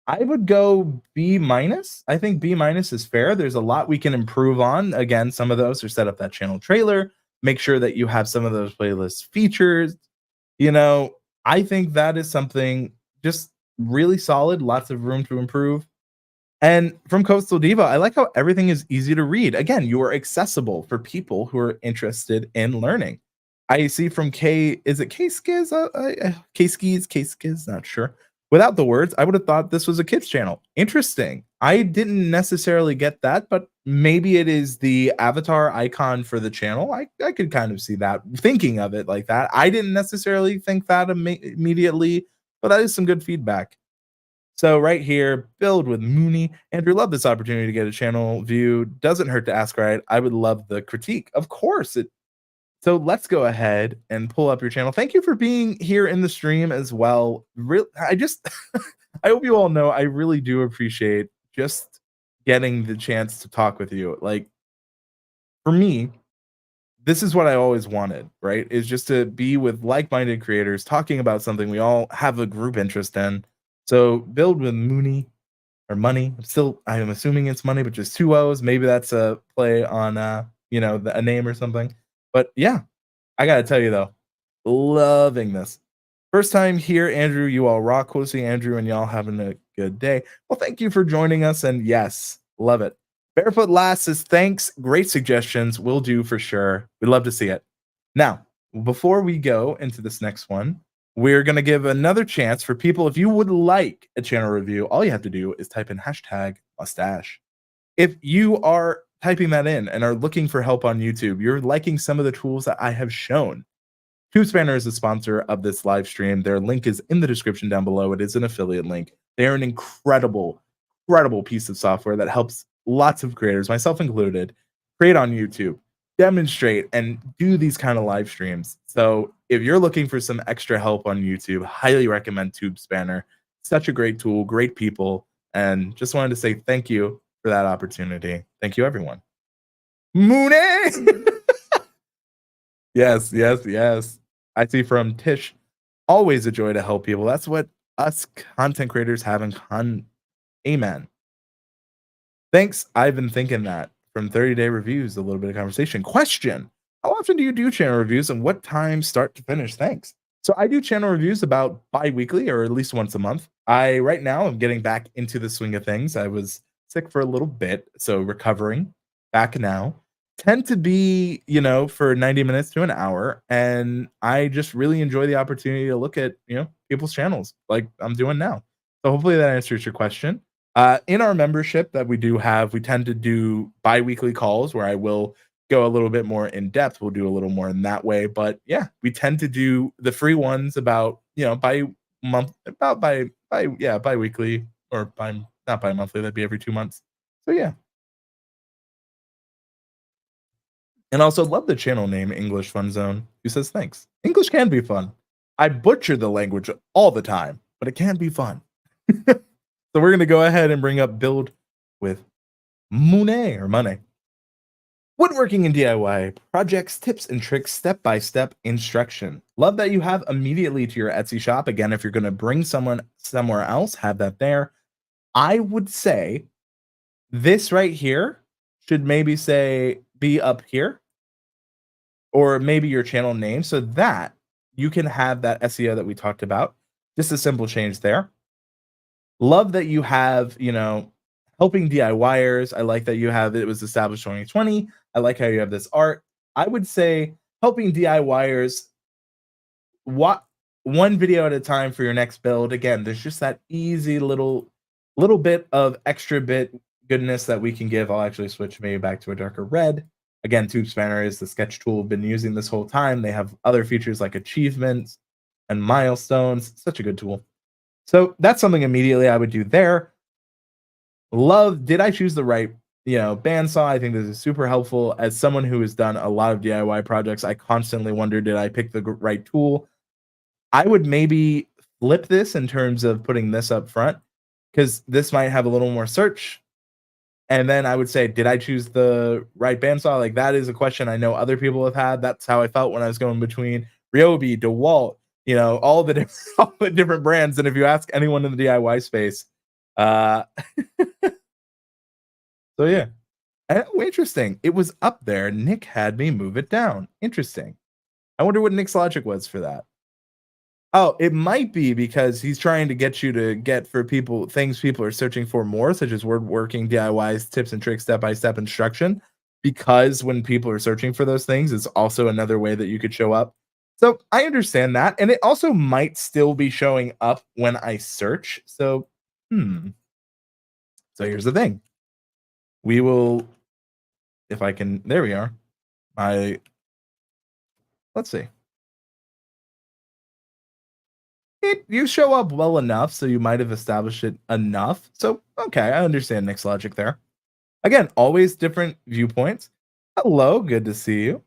I would go B minus. I think B minus is fair. There's a lot we can improve on. Again, some of those are set up that channel trailer. Make sure that you have some of those playlist features. I think that is something just really solid. Lots of room to improve. And from Coastal Diva, I like how everything is easy to read. Again, you are accessible for people who are interested in learning. I see from K, is it K Skids? K Skids, not sure. Without the words, I would have thought this was a kids channel. Interesting. I didn't necessarily get that, but maybe it is the avatar icon for the channel. I could kind of see that, thinking of it like that. I didn't necessarily think that immediately, but that is some good feedback. So right here, build with Mooney. Andrew, love this opportunity to get a channel view. Doesn't hurt to ask, right? I would love the critique. Of course. So let's go ahead and pull up your channel. Thank you for being here in the stream as well. I just, I hope you all know I really do appreciate just getting the chance to talk with you. Like, for me, this is what I always wanted, right? Is just to be with like-minded creators talking about something we all have a group interest in. So build with Mooney or Money. I'm assuming it's Money, but just two O's. Maybe that's a play on a name or something. But yeah, I gotta tell you though, loving this. First time here, Andrew. You all rock. Cool to see Andrew and y'all having a good day. Well, thank you for joining us, and yes, love it. Barefoot Lass says, thanks. Great suggestions. Will do for sure. We'd love to see it. Now, before we go into this next one, we're going to give another chance for people. If you would like a channel review, all you have to do is type in hashtag mustache. If you are typing that in and are looking for help on YouTube, you're liking some of the tools that I have shown. TubeSpanner is a sponsor of this live stream. Their link is in the description down below. It is an affiliate link. They're an incredible piece of software that helps lots of creators, myself included, create on YouTube, demonstrate, and do these kind of live streams. So if you're looking for some extra help on YouTube, highly recommend TubeSpanner. Such a great tool, great people, and just wanted to say thank you for that opportunity. Thank you, everyone. Mooney! Yes. I see from Tish, always a joy to help people. That's what us content creators have in common. Amen. Thanks. I've been thinking that from 30-day reviews, a little bit of conversation. Question: how often do you do channel reviews and what time start to finish? Thanks. So I do channel reviews about bi-weekly or at least once a month. Right now I'm getting back into the swing of things. I was sick for a little bit, so recovering back now. Tend to be, for 90 minutes to an hour. And I just really enjoy the opportunity to look at, people's channels like I'm doing now. So hopefully that answers your question. In our membership that we do have, we tend to do bi-weekly calls where I will go a little bit more in depth. We'll do a little more in that way. But yeah, we tend to do the free ones about, bi-month, about bi-weekly, or not bi-monthly, that'd be every 2 months. So yeah. And also love the channel name English Fun Zone, who says thanks. English can be fun. I butcher the language all the time, but it can be fun. So we're going to go ahead and bring up build with Mooney or Money. Woodworking and DIY projects, tips and tricks, step-by-step instruction. Love that you have immediately to your Etsy shop. Again, if you're going to bring someone somewhere else, have that there. I would say this right here should maybe say be up here, or maybe your channel name, so that you can have that SEO that we talked about. Just a simple change there. Love that you have, helping DIYers. I like that you have it was established 2020. I like how you have this art. I would say helping DIYers, one video at a time for your next build. Again, there's just that easy little bit of extra bit goodness that we can give. I'll actually switch maybe back to a darker red. Again, TubeSpanner is the sketch tool we've been using this whole time. They have other features like achievements and milestones. Such a good tool. So that's something immediately I would do there. Love, did I choose the right, bandsaw? I think this is super helpful. As someone who has done a lot of DIY projects, I constantly wonder, did I pick the right tool? I would maybe flip this in terms of putting this up front, because this might have a little more search. And then I would say, did I choose the right bandsaw? Like, that is a question I know other people have had. That's how I felt when I was going between Ryobi, DeWalt, all the different brands. And if you ask anyone in the DIY space, so yeah. Interesting. It was up there. Nick had me move it down. Interesting. I wonder what Nick's logic was for that. Oh, it might be because he's trying to get you to get for people things people are searching for more, such as woodworking, DIYs, tips and tricks, step-by-step instruction. Because when people are searching for those things, it's also another way that you could show up. So I understand that, and it also might still be showing up when I search. So, hmm. So here's the thing. We will, if I can, there we are. I let's see. You show up well enough, so you might have established it enough. So okay, I understand Nick's logic there. Again, always different viewpoints. Hello, good to see you.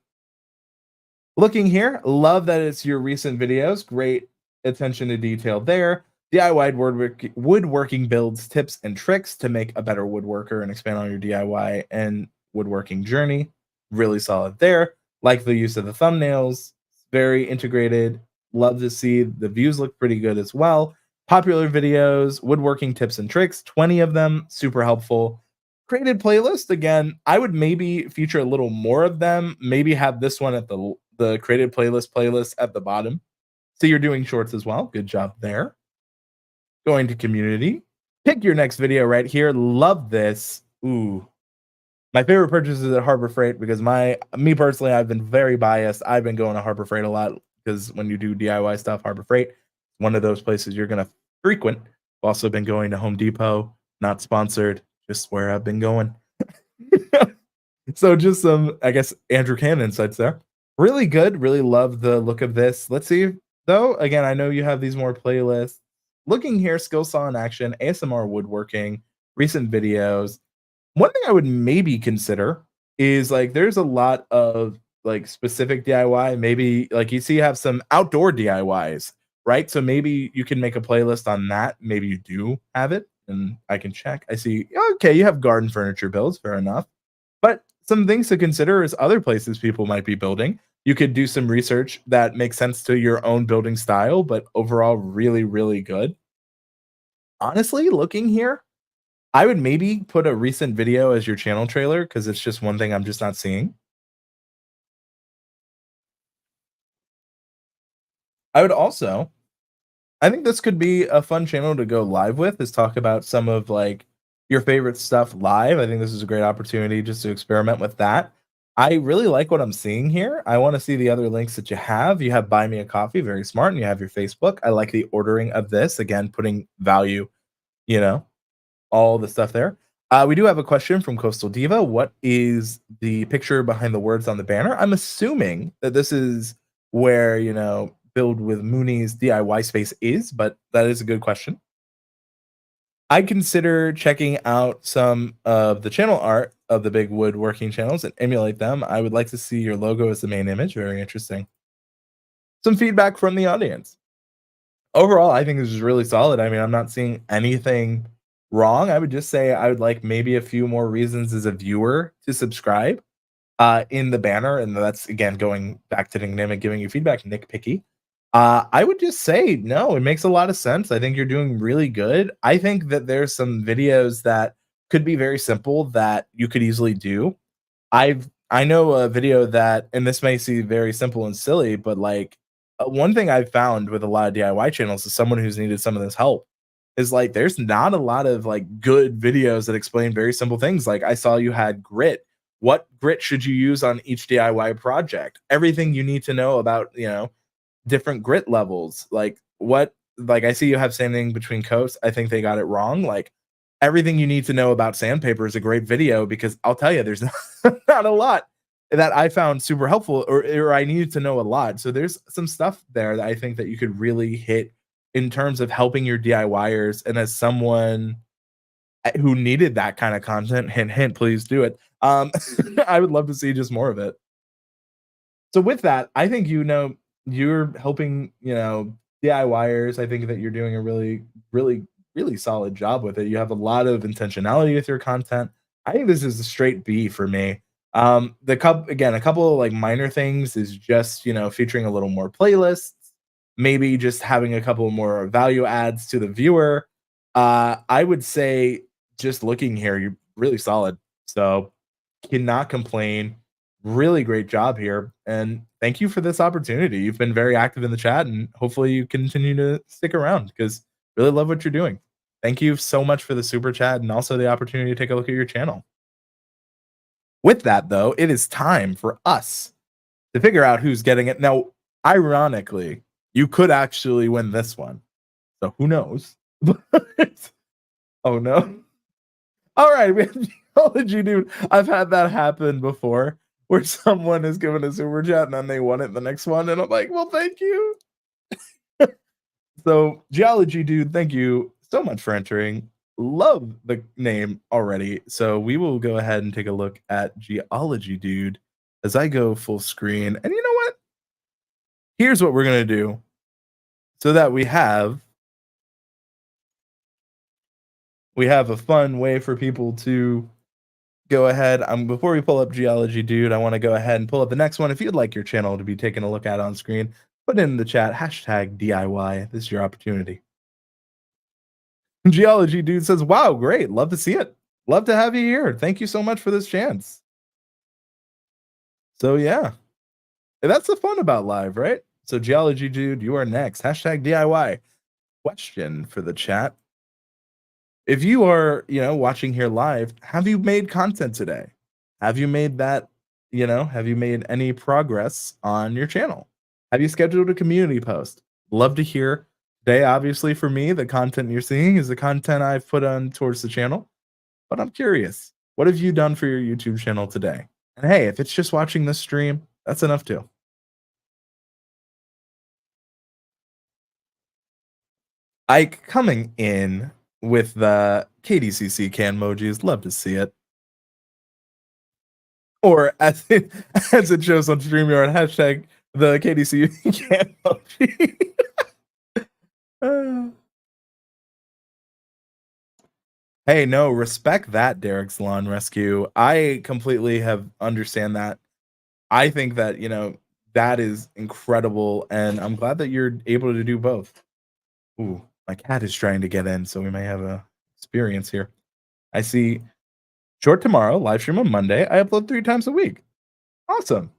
Looking here, love that it's your recent videos. Great attention to detail there. DIY woodworking builds, tips, and tricks to make a better woodworker and expand on your DIY and woodworking journey. Really solid there. Like the use of the thumbnails, very integrated. Love to see the views look pretty good as well. Popular videos, woodworking tips and tricks, 20 of them, super helpful. Created playlist again. I would maybe feature a little more of them. Maybe have this one at the created playlist at the bottom. So you're doing shorts as well. Good job there. Going to community. Pick your next video right here. Love this. Ooh. My favorite purchase is at Harbor Freight because me personally, I've been very biased. I've been going to Harbor Freight a lot because when you do DIY stuff, Harbor Freight, one of those places you're gonna frequent. I've also been going to Home Depot, not sponsored, just where I've been going. So just some, I guess, Andrew Cannon insights there. Really good. Really love the look of this. Let's see, though. Again, I know you have these more playlists. Looking here, skill saw in action, ASMR woodworking, recent videos. One thing I would maybe consider is like there's a lot of like specific DIY. Maybe like you see you have some outdoor DIYs, right? So maybe you can make a playlist on that. Maybe you do have it, and I can check. I see, okay, you have garden furniture builds, fair enough. But some things to consider is other places people might be building. You could do some research that makes sense to your own building style, but overall, really, really good. Honestly, looking here, I would maybe put a recent video as your channel trailer because it's just one thing I'm just not seeing. I would also, I think this could be a fun channel to go live with, is talk about some of like your favorite stuff live. I think this is a great opportunity just to experiment with that. I really like what I'm seeing here. I want to see the other links that you have. You have Buy Me a Coffee, very smart, and you have your Facebook. I like the ordering of this. Again, putting value, you know, all the stuff there. We do have a question from Coastal Diva. What is the picture behind the words on the banner? I'm assuming that this is where, Build with Mooney's DIY space is, but that is a good question. I consider checking out some of the channel art of the big woodworking channels and emulate them. I would like to see your logo as the main image. Very interesting. Some feedback from the audience. Overall, I think this is really solid. I mean, I'm not seeing anything wrong. I would just say I would like maybe a few more reasons as a viewer to subscribe in the banner. And that's, again, going back to the name and giving you feedback, Nick Picky. I would just say, no, it makes a lot of sense. I think you're doing really good. I think that there's some videos that could be very simple that you could easily do. I know a video that, and this may seem very simple and silly, but like one thing I've found with a lot of DIY channels is someone who's needed some of this help is like there's not a lot of like good videos that explain very simple things. Like I saw you had grit. What grit should you use on each DIY project? Everything you need to know about, different grit levels. Like I see you have sanding between coats. I think they got it wrong. Like everything you need to know about sandpaper is a great video because I'll tell you, there's not a lot that I found super helpful or I needed to know a lot. So there's some stuff there that I think that you could really hit in terms of helping your DIYers. And as someone who needed that kind of content, hint, hint, please do it. I would love to see just more of it. So with that, I think you're helping, DIYers. I think that you're doing a really, really, really solid job with it. You have a lot of intentionality with your content. I think this is a straight B for me. A couple of like minor things is just, featuring a little more playlists, maybe just having a couple more value adds to the viewer. I would say just looking here, you're really solid. So cannot complain. Really great job here. And thank you for this opportunity. You've been very active in the chat and hopefully you continue to stick around because really love what you're doing. Thank you so much for the super chat and also the opportunity to take a look at your channel. With that, though, it is time for us to figure out who's getting it. Now, ironically, you could actually win this one. So who knows? Oh no. All right, we have Geology Dude. I've had that happen before where someone has given a super chat and then they won it the next one. And I'm like, well, thank you. So, Geology Dude, thank you so much for entering. Love the name already. So, we will go ahead and take a look at Geology Dude as I go full screen. And you know what? Here's what we're going to do so that we have a fun way for people to go ahead. Before we pull up Geology Dude, I want to go ahead and pull up the next one. If you'd like your channel to be taken a look at on screen, put it in the chat, hashtag DIY. This is your opportunity. Geology Dude says, wow, great. Love to see it. Love to have you here. Thank you so much for this chance. So yeah, that's the fun about live, right? So Geology Dude, you are next. Hashtag DIY. Question for the chat. If you are, watching here live, have you made content today? Have you made that, have you made any progress on your channel? Have you scheduled a community post? Love to hear. Today, obviously, for me, the content you're seeing is the content I've put on towards the channel. But I'm curious, what have you done for your YouTube channel today? And hey, if it's just watching this stream, that's enough too. Ike coming in with the KDCC can emojis. Love to see it. Or as it shows on StreamYard, hashtag the KDCC can emoji. Hey, no, respect that, Derek's Lawn Rescue. I completely understand that. I think that, that is incredible, and I'm glad that you're able to do both. Ooh, my cat is trying to get in, so we may have a experience here. I see short tomorrow, live stream on Monday. I upload 3 times a week. Awesome.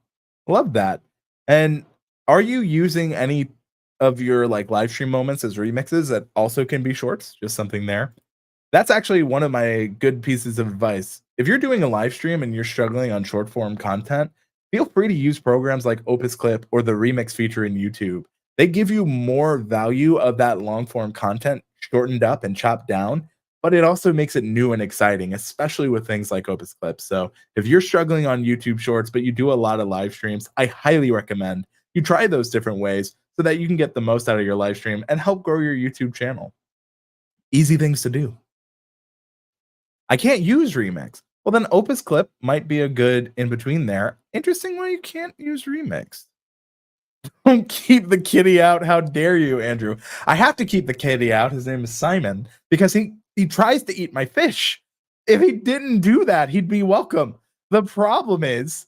Love that. And are you using any of your live stream moments as remixes that also can be shorts? Just something there. That's actually one of my good pieces of advice. If you're doing a live stream and you're struggling on short form content, feel free to use programs like Opus Clip or the remix feature in YouTube. They give you more value of that long form content shortened up and chopped down, but it also makes it new and exciting, especially with things like Opus Clips. So if you're struggling on YouTube shorts, but you do a lot of live streams, I highly recommend you try those different ways so that you can get the most out of your live stream and help grow your YouTube channel. Easy things to do. I can't use remix. Well, then Opus Clip might be a good in between there. Interesting why you can't use remix. Don't keep the kitty out. How dare you, Andrew? I have to keep the kitty out. His name is Simon because he tries to eat my fish. If he didn't do that, he'd be welcome. The problem is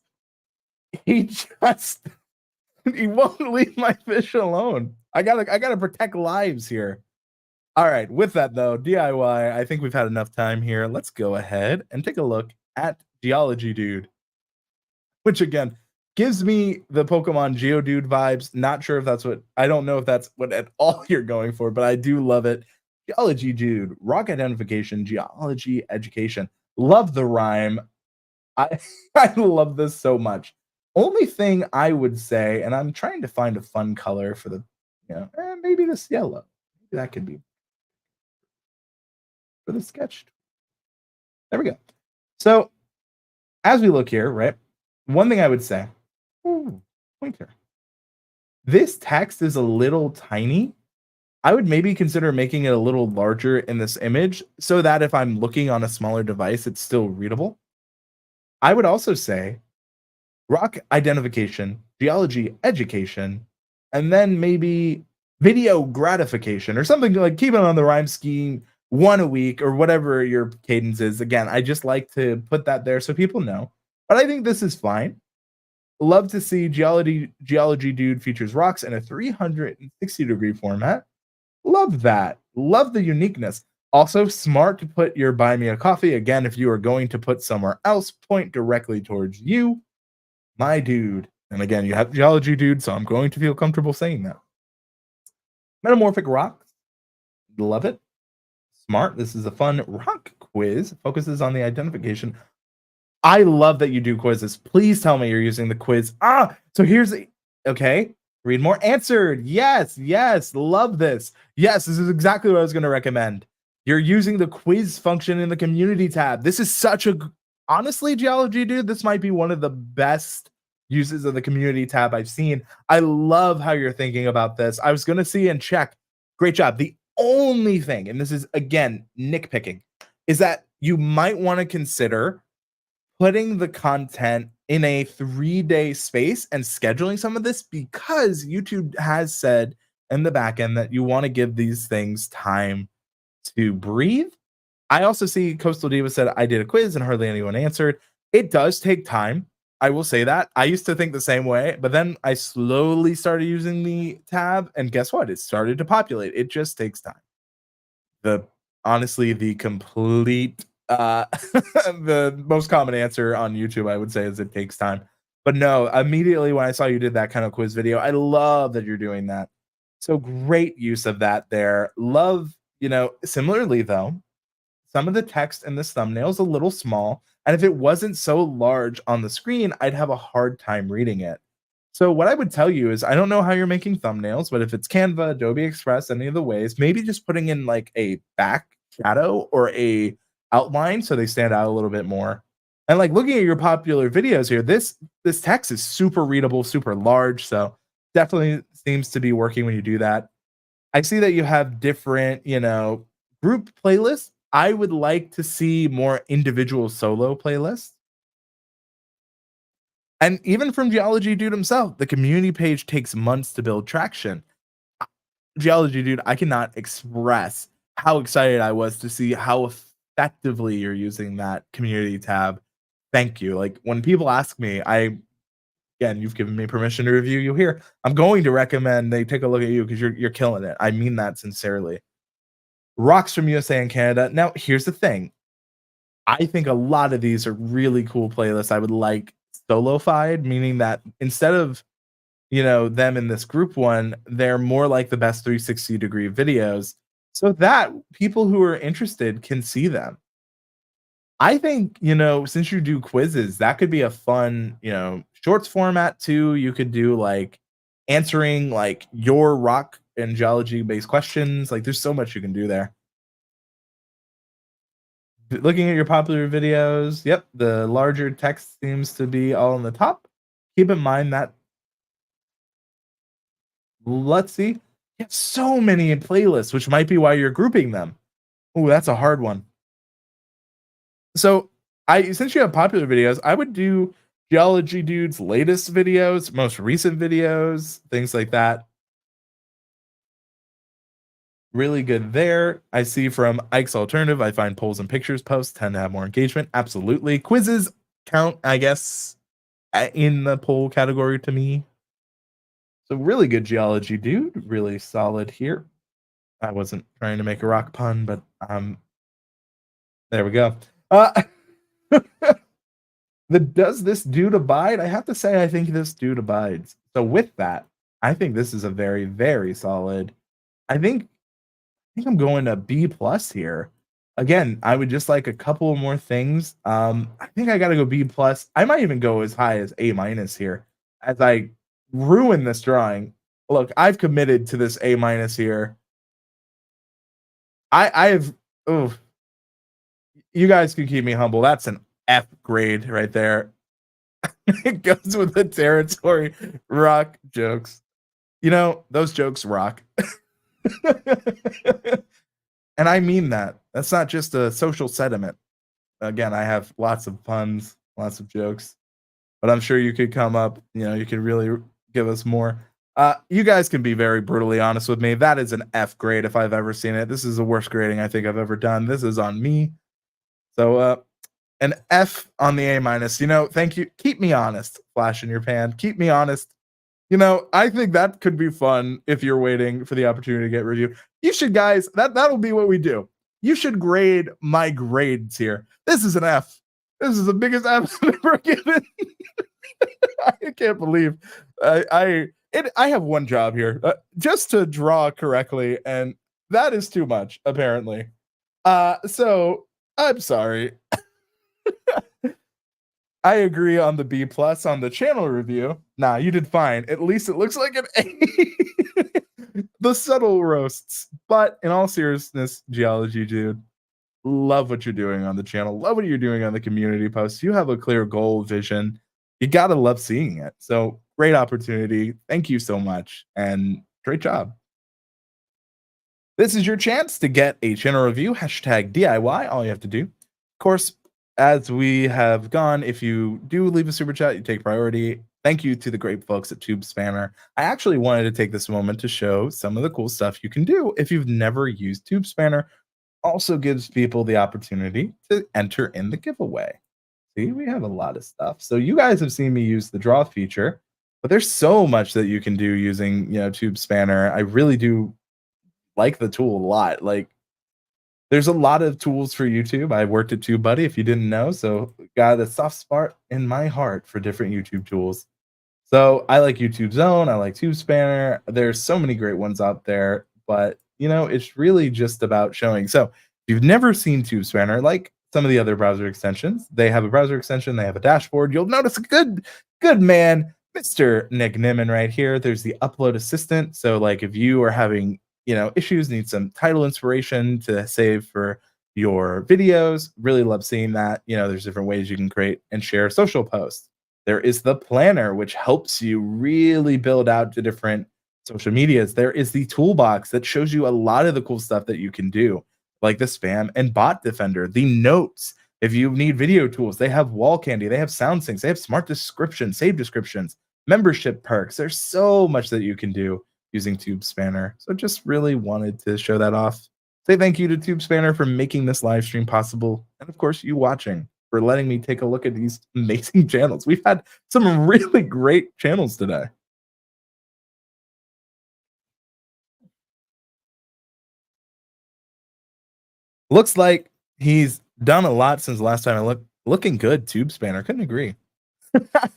he won't leave my fish alone. I gotta protect lives here. All right, with that though, DIY, I think we've had enough time here. Let's go ahead and take a look at Geology Dude, which again gives me the Pokemon Geodude vibes. Not sure if I don't know if that's what at all you're going for, but I do love it. Geology Dude, rock identification, geology education. Love the rhyme. I love this so much. Only thing I would say, and I'm trying to find a fun color for the, maybe this yellow. Maybe that could be for the sketch. There we go. So as we look here, right? One thing I would say, pointer. This text is a little tiny. I would maybe consider making it a little larger in this image so that if I'm looking on a smaller device, it's still readable. I would also say rock identification, geology education, and then maybe video gratification or something like keep it on the rhyme scheme, 1 a week or whatever your cadence is. Again, I just like to put that there so people know. But I think this is fine. Love to see Geology Dude features rocks in a 360-degree format. Love that. Love the uniqueness. Also, smart to put your buy me a coffee. Again, if you are going to put somewhere else, point directly towards you, my dude. And again, you have Geology Dude, so I'm going to feel comfortable saying that. Metamorphic rocks. Love it. Smart. This is a fun rock quiz. Focuses on the identification. I love that you do quizzes. Please tell me you're using the quiz. So here's the, okay. Read more answered. Yes, yes, love this. Yes, this is exactly what I was going to recommend. You're using the quiz function in the community tab. This is such a honestly, Geology Dude, this might be one of the best uses of the community tab I've seen. I love how you're thinking about this. I was going to see and check. Great job. The only thing, and this is again nitpicking, is that you might want to consider putting the content in a 3-day space and scheduling some of this, because YouTube has said in the back end that you want to give these things time to breathe. I also see Coastal Diva said, I did a quiz and hardly anyone answered. It does take time. I will say that. I used to think the same way, but then I slowly started using the tab, and guess what? It started to populate. It just takes time. Honestly, the complete the most common answer on YouTube, I would say, is it takes time. But no, immediately when I saw you did that kind of quiz video, I love that you're doing that. So great use of that there. Love, similarly though, some of the text in this thumbnail is a little small, and if it wasn't so large on the screen, I'd have a hard time reading it. So what I would tell you is, I don't know how you're making thumbnails, but if it's Canva, Adobe Express, any of the ways, maybe just putting in like a back shadow or a outline so they stand out a little bit more. And like looking at your popular videos here, this text is super readable, super large. So definitely seems to be working when you do that. I see that you have different, group playlists. I would like to see more individual solo playlists. And even from Geology Dude himself, the community page takes months to build traction. Geology Dude, I cannot express how excited I was to see how effectively you're using that community tab. Thank you. Like when people ask me, again, you've given me permission to review you here. I'm going to recommend they take a look at you because you're killing it. I mean that sincerely. Rocks from USA and Canada. Now, here's the thing. I think a lot of these are really cool playlists. I would like solo-fied, meaning that instead of them in this group one, they're more like the best 360-degree videos, so that people who are interested can see them. I think, since you do quizzes, that could be a fun, shorts format too. You could do like answering like your rock and geology based questions. Like there's so much you can do there. Looking at your popular videos, yep, the larger text seems to be all on the top. Keep in mind that, let's see, you have so many playlists, which might be why you're grouping them. Oh, that's a hard one. So since you have popular videos, I would do Geology Dude's latest videos, most recent videos, things like that. Really good there. I see from Ike's Alternative, I find polls and pictures posts tend to have more engagement. Absolutely. Quizzes count, I guess, in the poll category to me. So really good Geology Dude. Really solid here. I wasn't trying to make a rock pun, but there we go. Does this dude abide? I have to say, I think this dude abides. So with that, I think this is a very, very solid. I think I'm going to B+ here. Again, I would just like a couple more things. I think I got to go B+. I might even go as high as A- here as I ruin this drawing. Look, I've committed to this A- here. I've, you guys can keep me humble. That's an F grade right there. It goes with the territory. Rock jokes. Those jokes rock. And I mean that. That's not just a social sentiment. Again, I have lots of puns, lots of jokes, but I'm sure you could come up, you could really give us more. You guys can be very brutally honest with me. That is an F grade if I've ever seen it. This is the worst grading I think I've ever done. This is on me. So an F on the A-. Thank you. Keep me honest, flash in your pan. Keep me honest. I think that could be fun if you're waiting for the opportunity to get reviewed. You should, guys, that'll be what we do. You should grade my grades here. This is an F. This is the biggest F I've ever given. I can't believe I have one job here, just to draw correctly, and that is too much, apparently. So I'm sorry. I agree on the B plus on the channel review. Nah, you did fine. At least it looks like an A. The subtle roasts. But in all seriousness, Geology Dude, love what you're doing on the channel. Love what you're doing on the community posts. You have a clear goal, vision. You gotta love seeing it. So great opportunity. Thank you so much. And great job. This is your chance to get a channel review, hashtag DIY. All you have to do. Of course, as we have gone, if you do leave a super chat, you take priority. Thank you to the great folks at Tube Spanner. I actually wanted to take this moment to show some of the cool stuff you can do if you've never used Tube Spanner. Also gives people the opportunity to enter in the giveaway. See, we have a lot of stuff. So you guys have seen me use the draw feature, but there's so much that you can do using, Tube Spanner. I really do like the tool a lot. Like, there's a lot of tools for YouTube. I worked at TubeBuddy, if you didn't know, so got a soft spot in my heart for different YouTube tools. So I like YouTube Zone, I like Tube Spanner. There's so many great ones out there, but it's really just about showing. So if you've never seen Tube Spanner, like some of the other browser extensions, they have a browser extension, they have a dashboard. You'll notice a good man, Mr. Nick Nimmin right here. There's the upload assistant. So like if you are having issues, need some title inspiration to save for your videos, really love seeing that. There's different ways you can create and share social posts. There is the planner, which helps you really build out the different social medias. There is the toolbox that shows you a lot of the cool stuff that you can do, like the spam and bot defender, the notes. If you need video tools, they have wall candy, they have sound syncs, they have smart descriptions, save descriptions, membership perks. There's so much that you can do using Tube Spanner. So just really wanted to show that off. Say thank you to Tube Spanner for making this live stream possible. And of course, you watching for letting me take a look at these amazing channels. We've had some really great channels today. Looks like he's done a lot since the last time I looked. Looking good, Tube Spanner. Couldn't agree.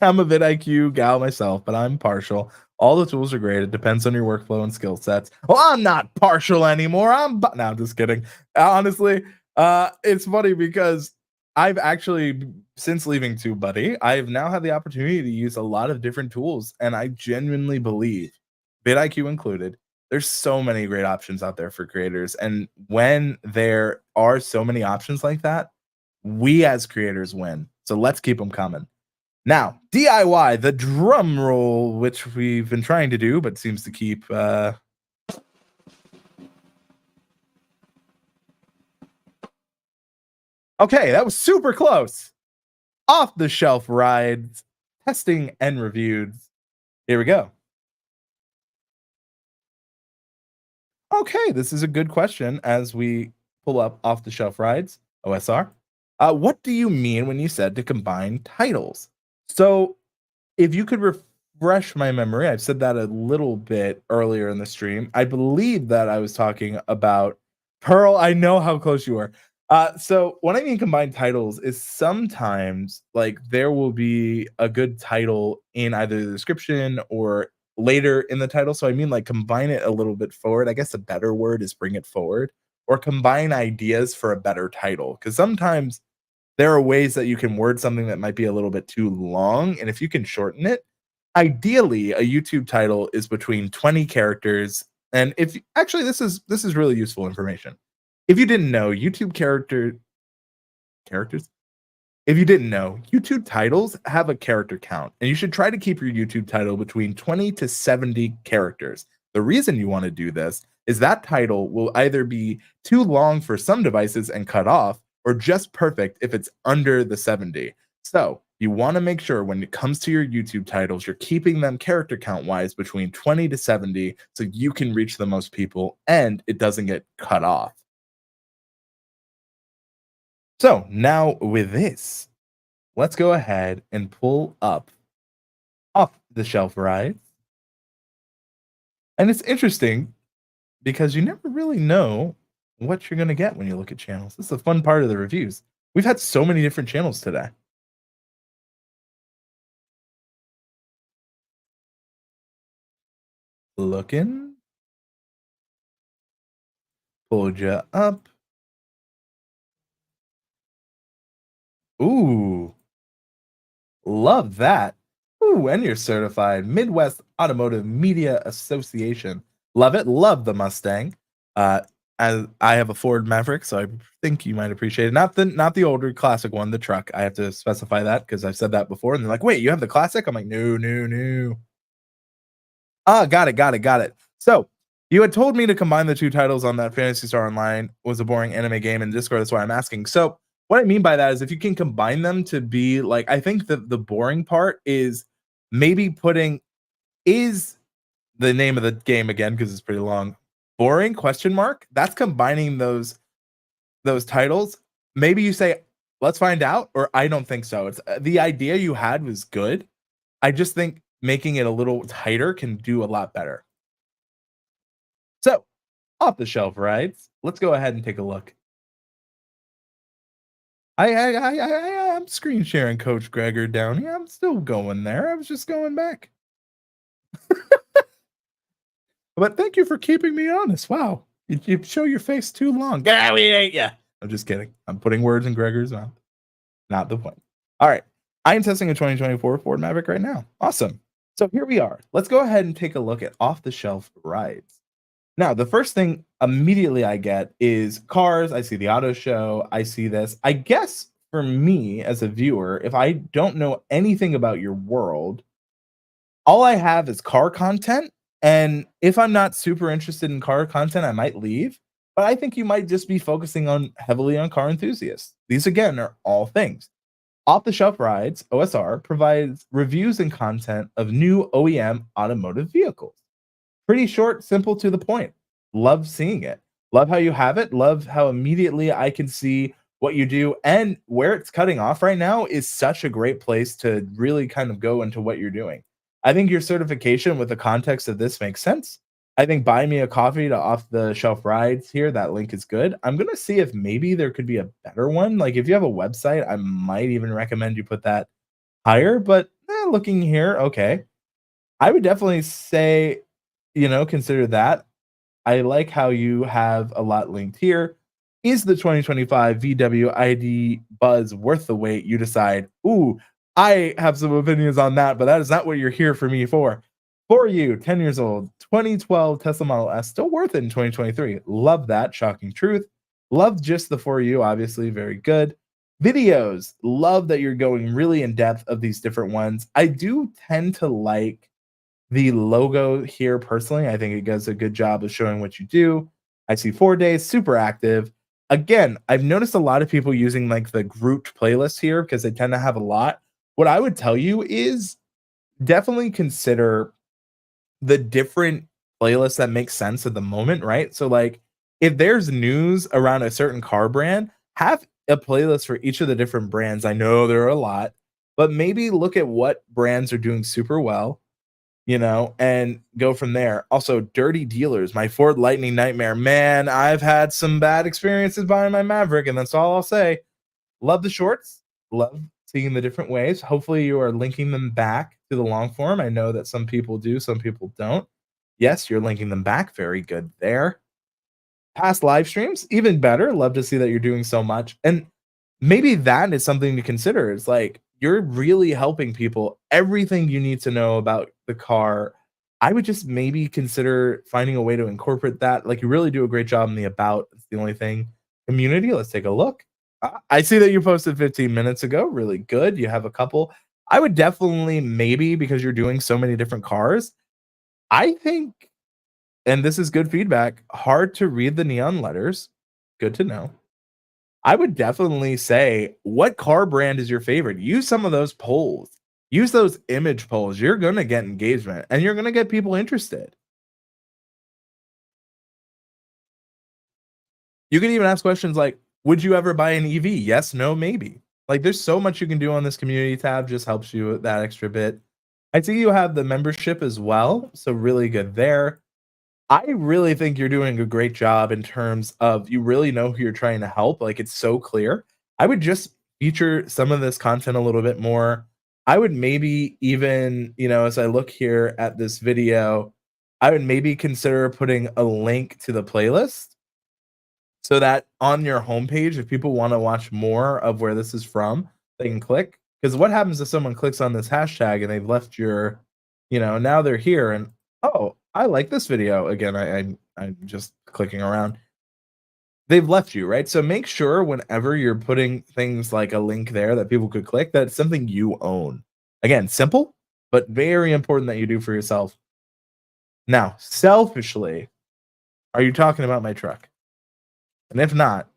I'm a vidIQ gal myself, but I'm partial. All the tools are great. It depends on your workflow and skill sets. Well, I'm not partial anymore. No, I'm just kidding. Honestly, it's funny because I've actually, since leaving TubeBuddy, I've now had the opportunity to use a lot of different tools, and I genuinely believe, vidIQ included, there's so many great options out there for creators. And when there are so many options like that, we as creators win. So let's keep them coming. Now, DIY, the drum roll, which we've been trying to do, but seems to keep. Okay, that was super close. Off the shelf rides, testing and reviewed. Here we go. Okay, this is a good question as we pull up off the shelf rides, OSR. What do you mean when you said to combine titles? So if you could refresh my memory, I've said that a little bit earlier in the stream. I believe that I was talking about Pearl. I know how close you are. So what I mean combined titles is sometimes like there will be a good title in either the description or later in the title. So I mean like combine it a little bit forward. I guess a better word is bring it forward or combine ideas for a better title. Because sometimes there are ways that you can word something that might be a little bit too long, and if you can shorten it, ideally a YouTube title is between 20 characters. And if actually this is really useful information. If you didn't know, characters, if you didn't know, YouTube titles have a character count, and you should try to keep your YouTube title between 20 to 70 characters. The reason you want to do this is that title will either be too long for some devices and cut off, or just perfect if it's under the 70. So you want to make sure when it comes to your YouTube titles, you're keeping them character count wise between 20 to 70 so you can reach the most people and it doesn't get cut off. So now with this, let's go ahead and pull up off the shelf rides. And it's interesting because you never really know what you're going to get when you look at channels. This is the fun part of the reviews. We've had so many different channels today. Looking. Pulled you up. Ooh. Love that. Ooh, and you're certified Midwest Automotive Media Association. Love it. Love the Mustang. Uh, as I have a Ford Maverick, so I think you might appreciate it. Not the older classic one, the truck. I have to specify that because I've said that before, and they're like, "Wait, you have the classic?" I'm like, "No, no, no." Ah, got it. So you had told me to combine the two titles on that Fantasy Star Online was a boring anime game in Discord. That's why I'm asking. So what I mean by that is if you can combine them to be like, I think the boring part is maybe putting is the name of the game again because it's pretty long. Boring question mark. That's combining those titles. Maybe you say, let's find out, or I don't think so. It's the idea you had was good. I just think making it a little tighter can do a lot better. So, off the shelf rides. Let's go ahead and take a look. I'm screen sharing Coach Gregor down here. I'm still going there. I was just going back. But thank you for keeping me honest. Wow. You show your face too long. Yeah, we ain't ya. I'm just kidding. I'm putting words in Gregor's mouth. Not the point. All right. I am testing a 2024 Ford Maverick right now. Awesome. So here we are. Let's go ahead and take a look at off the shelf rides. Now, the first thing immediately I get is cars. I see the auto show. I see this. I guess for me as a viewer, if I don't know anything about your world, all I have is car content. And if I'm not super interested in car content, I might leave. But I think you might just be focusing on heavily on car enthusiasts. These again are all things. Off the Shelf Rides, OSR, provides reviews and content of new OEM automotive vehicles. Pretty short, simple, to the point. Love seeing it. Love how you have it. Love how immediately I can see what you do. And where it's cutting off right now is such a great place to really kind of go into what you're doing. I think your certification with the context of this makes sense. I think buy me a coffee to off the shelf rides here. That link is good. I'm going to see if maybe there could be a better one. Like if you have a website, I might even recommend you put that higher. But looking here, okay. I would definitely say, consider that. I like how you have a lot linked here. Is the 2025 VW ID Buzz worth the wait? You decide. Ooh, I have some opinions on that, but that is not what you're here for me for. For you, 10 years old, 2012 Tesla Model S, still worth it in 2023. Love that. Shocking truth. Love just the For You, obviously, very good. Videos, love that you're going really in depth of these different ones. I do tend to like the logo here personally. I think it does a good job of showing what you do. I see 4 days, super active. Again, I've noticed a lot of people using like the grouped playlists here because they tend to have a lot. What I would tell you is definitely consider the different playlists that make sense at the moment, right? So like if there's news around a certain car brand, have a playlist for each of the different brands. I know there are a lot, but maybe look at what brands are doing super well, and go from there. Also, dirty dealers, my Ford Lightning nightmare. Man, I've had some bad experiences buying my Maverick, and that's all I'll say. Love the shorts. Love seeing the different ways. Hopefully, you are linking them back to the long form. I know that some people do, some people don't. Yes, you're linking them back. Very good there. Past live streams, even better. Love to see that you're doing so much. And maybe that is something to consider. It's like you're really helping people everything you need to know about the car. I would just maybe consider finding a way to incorporate that. Like you really do a great job in the about. It's the only thing. Community, let's take a look. I see that you posted 15 minutes ago. Really good. You have a couple. I would definitely maybe because you're doing so many different cars. I think, and this is good feedback, hard to read the neon letters. Good to know. I would definitely say, what car brand is your favorite? Use some of those polls. Use those image polls. You're going to get engagement and you're going to get people interested. You can even ask questions like, would you ever buy an EV? Yes, no, maybe. Like there's so much you can do on this community tab, just helps you with that extra bit. I see you have the membership as well, so really good there. I really think you're doing a great job in terms of you really know who you're trying to help. Like it's so clear. I would just feature some of this content a little bit more. I would maybe even, as I look here at this video, I would maybe consider putting a link to the playlist so that on your homepage, if people want to watch more of where this is from, they can click Because what happens if someone clicks on this hashtag and they've left your, now they're here and, oh, I like this video. Again, I'm just clicking around. They've left you, right? So make sure whenever you're putting things like a link there that people could click, that it's something you own. Again, simple, but very important that you do for yourself. Now, selfishly, are you talking about my truck? And if not,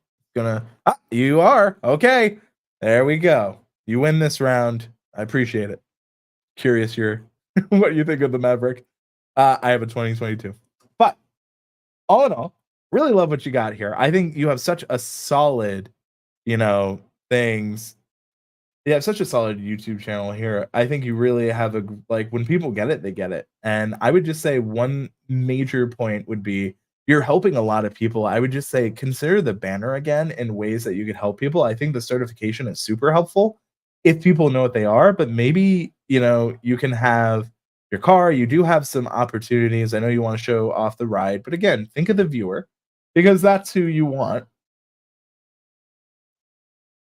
you are. Okay. There we go. You win this round. I appreciate it. Curious what you think of the Maverick. I have a 2022. But all in all, really love what you got here. I think you have such a solid, things. You have such a solid YouTube channel here. I think you really have when people get it, they get it. And I would just say one major point would be you're helping a lot of people. I would just say consider the banner again in ways that you could help people. I think the certification is super helpful if people know what they are, but maybe, you can have your car. You do have some opportunities. I know you want to show off the ride, but again, think of the viewer because that's who you want.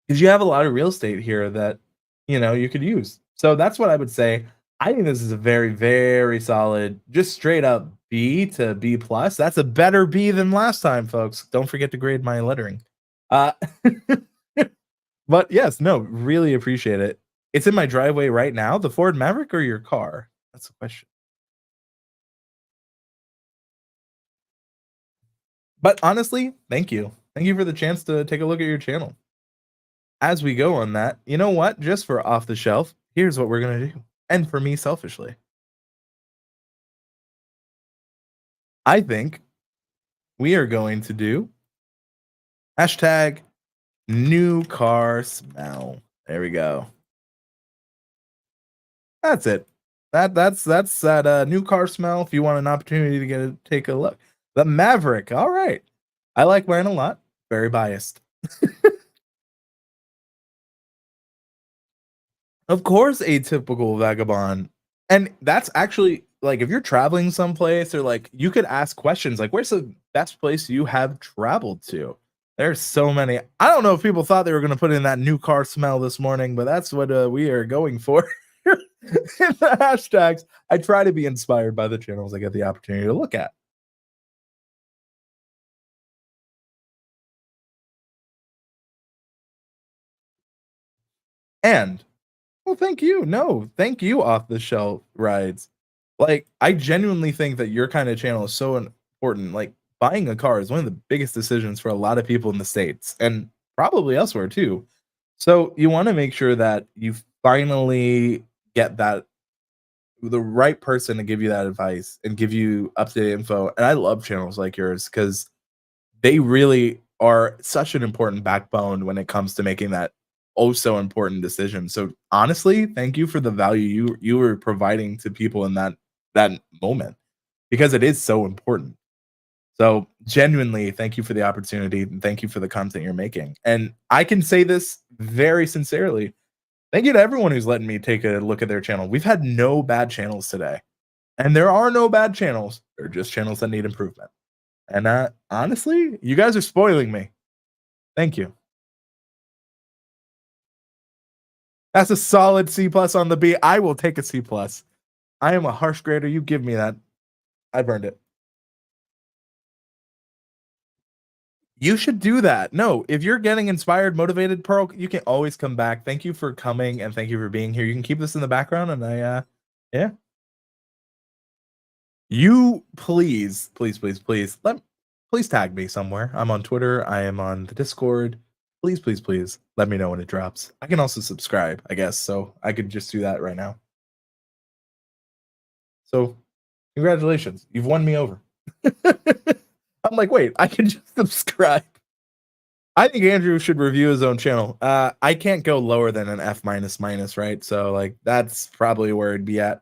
Because you have a lot of real estate here that, you could use. So that's what I would say. I think this is a very, very solid, just straight up B to B plus. That's a better B than last time, folks. Don't forget to grade my lettering. But yes, no, really appreciate it. It's in my driveway right now. The Ford Maverick or your car? That's the question. But honestly, thank you. Thank you for the chance to take a look at your channel. As we go on that, you know what? Just for off the shelf, here's what we're going to do. And for me, selfishly, I think we are going to do hashtag new car smell. There we go. That's it. That's that new car smell. If you want an opportunity to take a look, the Maverick. All right, I like mine a lot. Very biased. Of course, atypical vagabond. And that's actually like if you're traveling someplace or like you could ask questions like where's the best place you have traveled to? There's so many. I don't know if people thought they were going to put in that new car smell this morning, but that's what we are going for. In the hashtags, I try to be inspired by the channels I get the opportunity to look at. And well, thank you. No, thank you, off the shelf rides. Like, I genuinely think that your kind of channel is so important. Like, buying a car is one of the biggest decisions for a lot of people in the States and probably elsewhere too. So you want to make sure that you finally get the right person to give you that advice and give you up-to-date info. And I love channels like yours because they really are such an important backbone when it comes to making that oh so important decision. So honestly, thank you for the value you were providing to people in that moment because it is so important. So genuinely, thank you for the opportunity and thank you for the content you're making. And I can say this very sincerely. Thank you to everyone who's letting me take a look at their channel. We've had no bad channels today. And there are no bad channels. They're just channels that need improvement. And honestly, you guys are spoiling me. Thank you. That's a solid C plus on the B. I will take a C plus. I am a harsh grader. You give me that. I've earned it. You should do that. No, if you're getting inspired, motivated, Pearl, you can always come back. Thank you for coming and thank you for being here. You can keep this in the background and yeah. You please please tag me somewhere. I'm on Twitter. I am on the Discord. Please let me know when it drops. I can also subscribe, I guess. So I could just do that right now. So congratulations. You've won me over. I'm like, wait, I can just subscribe. I think Andrew should review his own channel. I can't go lower than an F minus, right? So like that's probably where it'd be at.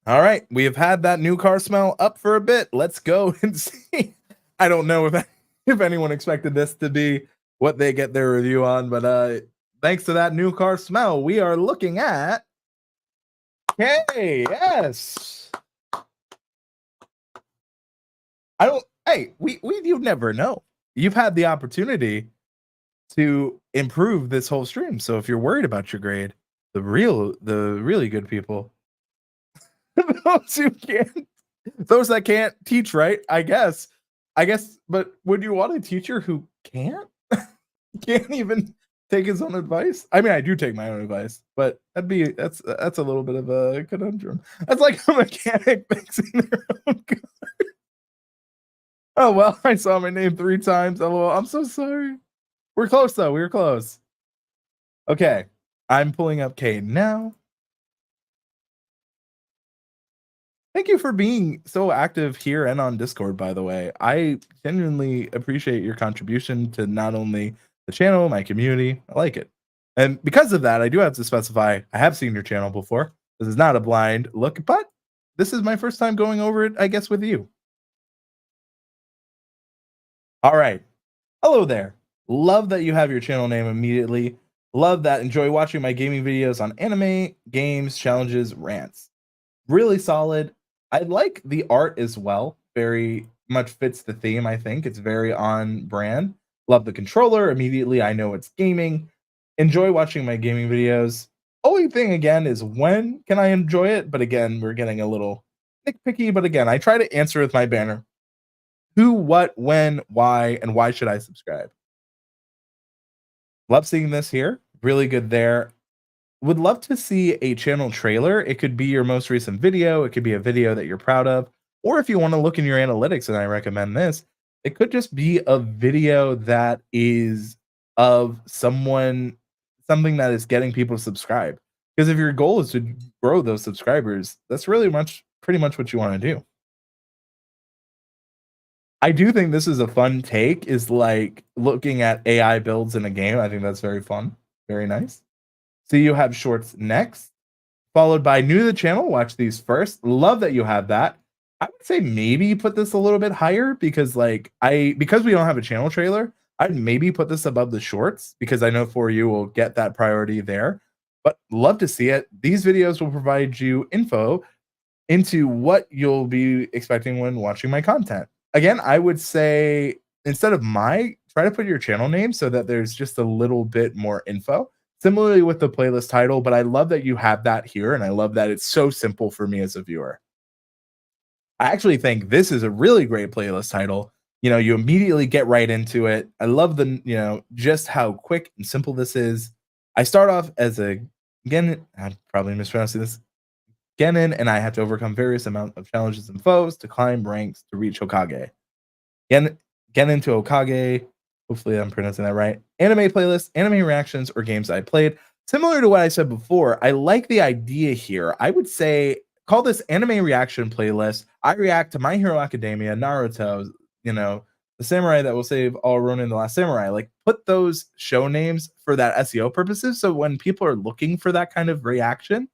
All right, we have had that new car smell up for a bit. Let's go and see. I don't know if anyone expected this to be what they get their review on, but thanks to that new car smell, we are looking at. Hey, yes. Hey, you never know. You've had the opportunity to improve this whole stream. So if you're worried about your grade, the really good people, those who can't, those that can't teach, right? I guess, but would you want a teacher who can't? Can't even take his own advice? I mean, I do take my own advice, but that's a little bit of a conundrum. That's like a mechanic fixing their own car. Oh well, I saw my name 3 times. LOL. I'm so sorry. We're close though. We were close. Okay, I'm pulling up Kate now. Thank you for being so active here and on Discord, by the way. I genuinely appreciate your contribution to not only the channel, my community. I like it. And because of that, I do have to specify I have seen your channel before. This is not a blind look, but this is my first time going over it, I guess, with you. All right. Hello there. Love that you have your channel name immediately. Love that. Enjoy watching my gaming videos on anime, games, challenges, rants. Really solid. I like the art as well. Very much fits the theme, I think. It's very on brand. Love the controller. Immediately, I know it's gaming. Enjoy watching my gaming videos. Only thing, again, is when can I enjoy it? But again, we're getting a little nitpicky. But again, I try to answer with my banner. Who, what, when, why, and why should I subscribe? Love seeing this here. Really good there. Would love to see a channel trailer. It could be your most recent video. It could be a video that you're proud of. Or if you want to look in your analytics, and I recommend this, it could just be a video that is of something that is getting people to subscribe. Because if your goal is to grow those subscribers, that's really pretty much what you want to do. I do think this is a fun take, is like looking at AI builds in a game. I think that's very fun. Very nice. So you have shorts next, followed by new to the channel. Watch these first. Love that you have that. I would say maybe put this a little bit higher because because we don't have a channel trailer, I'd maybe put this above the shorts because I know For You will get that priority there. But love to see it. These videos will provide you info into what you'll be expecting when watching my content. Again, I would say instead of try to put your channel name so that there's just a little bit more info. Similarly with the playlist title, but I love that you have that here, and I love that it's so simple for me as a viewer. I actually think this is a really great playlist title. You know, you immediately get right into it. I love just how quick and simple this is. I start off as I'm probably mispronouncing this, Genin, and I have to overcome various amounts of challenges and foes to climb ranks to reach Hokage. Genin to Hokage. Hopefully I'm pronouncing that right. Anime playlist, anime reactions, or games I played. Similar to what I said before, I like the idea here. I would say call this anime reaction playlist. I react to My Hero Academia, Naruto, the samurai that will save all Ronin the Last Samurai. Like, put those show names for that SEO purposes. So when people are looking for that kind of reaction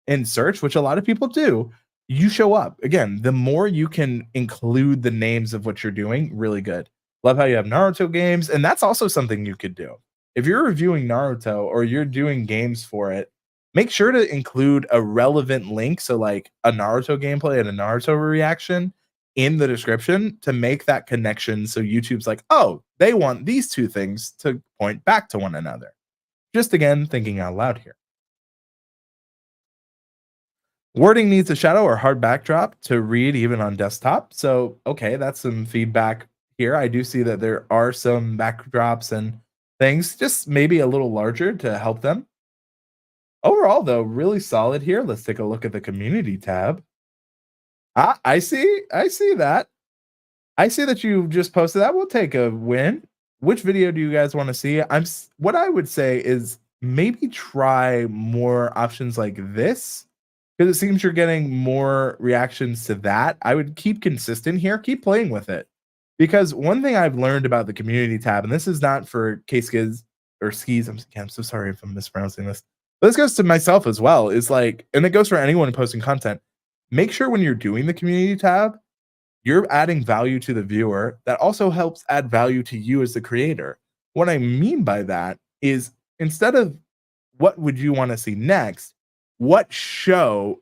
in search, which a lot of people do, you show up. Again, the more you can include the names of what you're doing, really good. Love how you have Naruto games, and that's also something you could do. If you're reviewing Naruto or you're doing games for it, make sure to include a relevant link, so like a Naruto gameplay and a Naruto reaction in the description to make that connection so YouTube's like, oh, they want these two things to point back to one another. Just again, thinking out loud here. Wording needs a shadow or hard backdrop to read even on desktop. So, okay, that's some feedback here. I do see that there are some backdrops and things, just maybe a little larger to help them. Overall, though, really solid here. Let's take a look at the community tab. I see that. I see that you just posted that. We'll take a win. Which video do you guys want to see? What I would say is maybe try more options like this, because it seems you're getting more reactions to that. I would keep consistent here. Keep playing with it. Because one thing I've learned about the community tab, and this is not for Skids or Skis, I'm so sorry if I'm mispronouncing this, but this goes to myself as well, is like, and it goes for anyone posting content, make sure when you're doing the community tab, you're adding value to the viewer. That also helps add value to you as the creator. What I mean by that is, instead of what would you want to see next, what show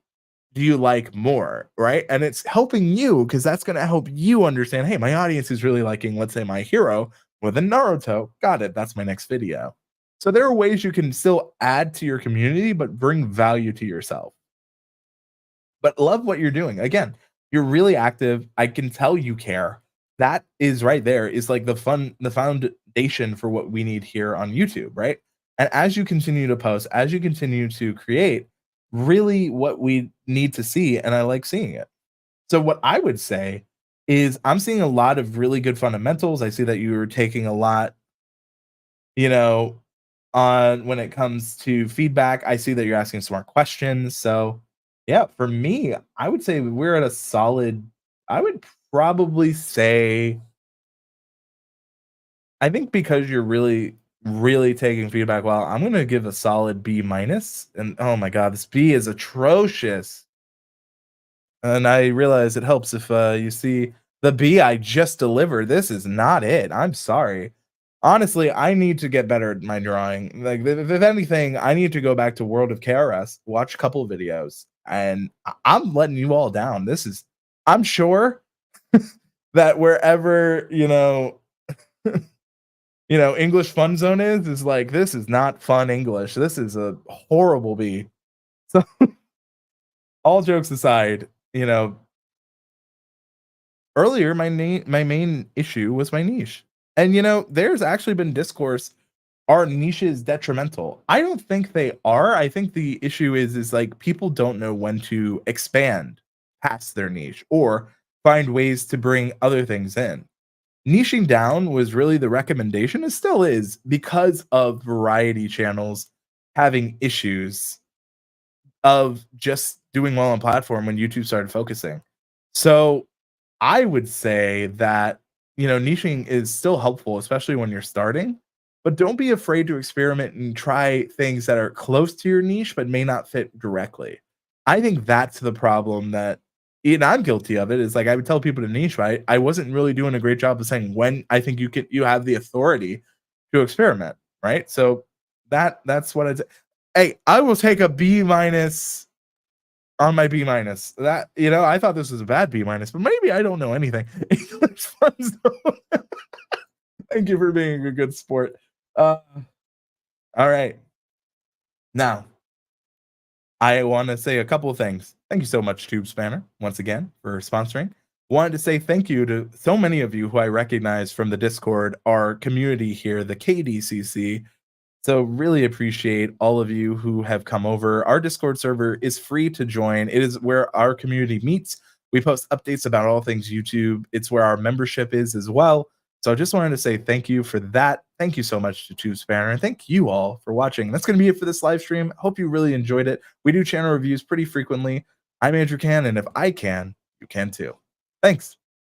do you like more, right? And it's helping you because that's going to help you understand, hey, my audience is really liking, let's say, My Hero. with a Naruto. Got it. That's my next video. So there are ways you can still add to your community, but bring value to yourself. But love what you're doing. Again, you're really active. I can tell you care. That is right there is like the foundation for what we need here on YouTube, right? And as you continue to post, as you continue to create, really what we need to see, and I like seeing it. So what I would say is I'm seeing a lot of really good fundamentals. I see that you're taking a lot, you know, on when it comes to feedback. I see that you're asking smart questions. So yeah, for me, I would say we're at a solid, I would probably say, I think because you're really, really taking feedback well, I'm gonna give a solid B minus. And oh my god, this B is atrocious. And I realize it helps if you see the B I just delivered. This is not it. I'm sorry. Honestly, I need to get better at my drawing. Like, if anything, I need to go back to World of KRS, watch a couple of videos, and I'm letting you all down. This is, I'm sure that wherever English Fun Zone is like, this is not fun English. This is a horrible B. So, all jokes aside, earlier my main issue was my niche. And there's actually been discourse, are niches detrimental? I don't think they are. I think the issue is like people don't know when to expand past their niche or find ways to bring other things in. Niching down was really the recommendation. It still is, because of variety channels having issues of just doing well on platform when YouTube started focusing. So I would say that, niching is still helpful, especially when you're starting, but don't be afraid to experiment and try things that are close to your niche, but may not fit directly. I think that's the problem that, and I'm guilty of it, is like I would tell people to niche, right? I wasn't really doing a great job of saying when I think you have the authority to experiment, right? So that's what I'd say. Hey, I will take a B minus on my B minus. That, I thought this was a bad B minus, but maybe I don't know anything. English Fun Zone. Thank you for being a good sport. All right. Now, I want to say a couple of things. Thank you so much, Tube Spanner, once again, for sponsoring. Wanted to say thank you to so many of you who I recognize from the Discord, our community here, the KDCC. So really appreciate all of you who have come over. Our Discord server is free to join. It is where our community meets. We post updates about all things YouTube. It's where our membership is as well. So I just wanted to say thank you for that. Thank you so much to Tube Spanner, and thank you all for watching. That's going to be it for this live stream. Hope you really enjoyed it. We do channel reviews pretty frequently. I'm Andrew Can, and if I can, you can too. Thanks.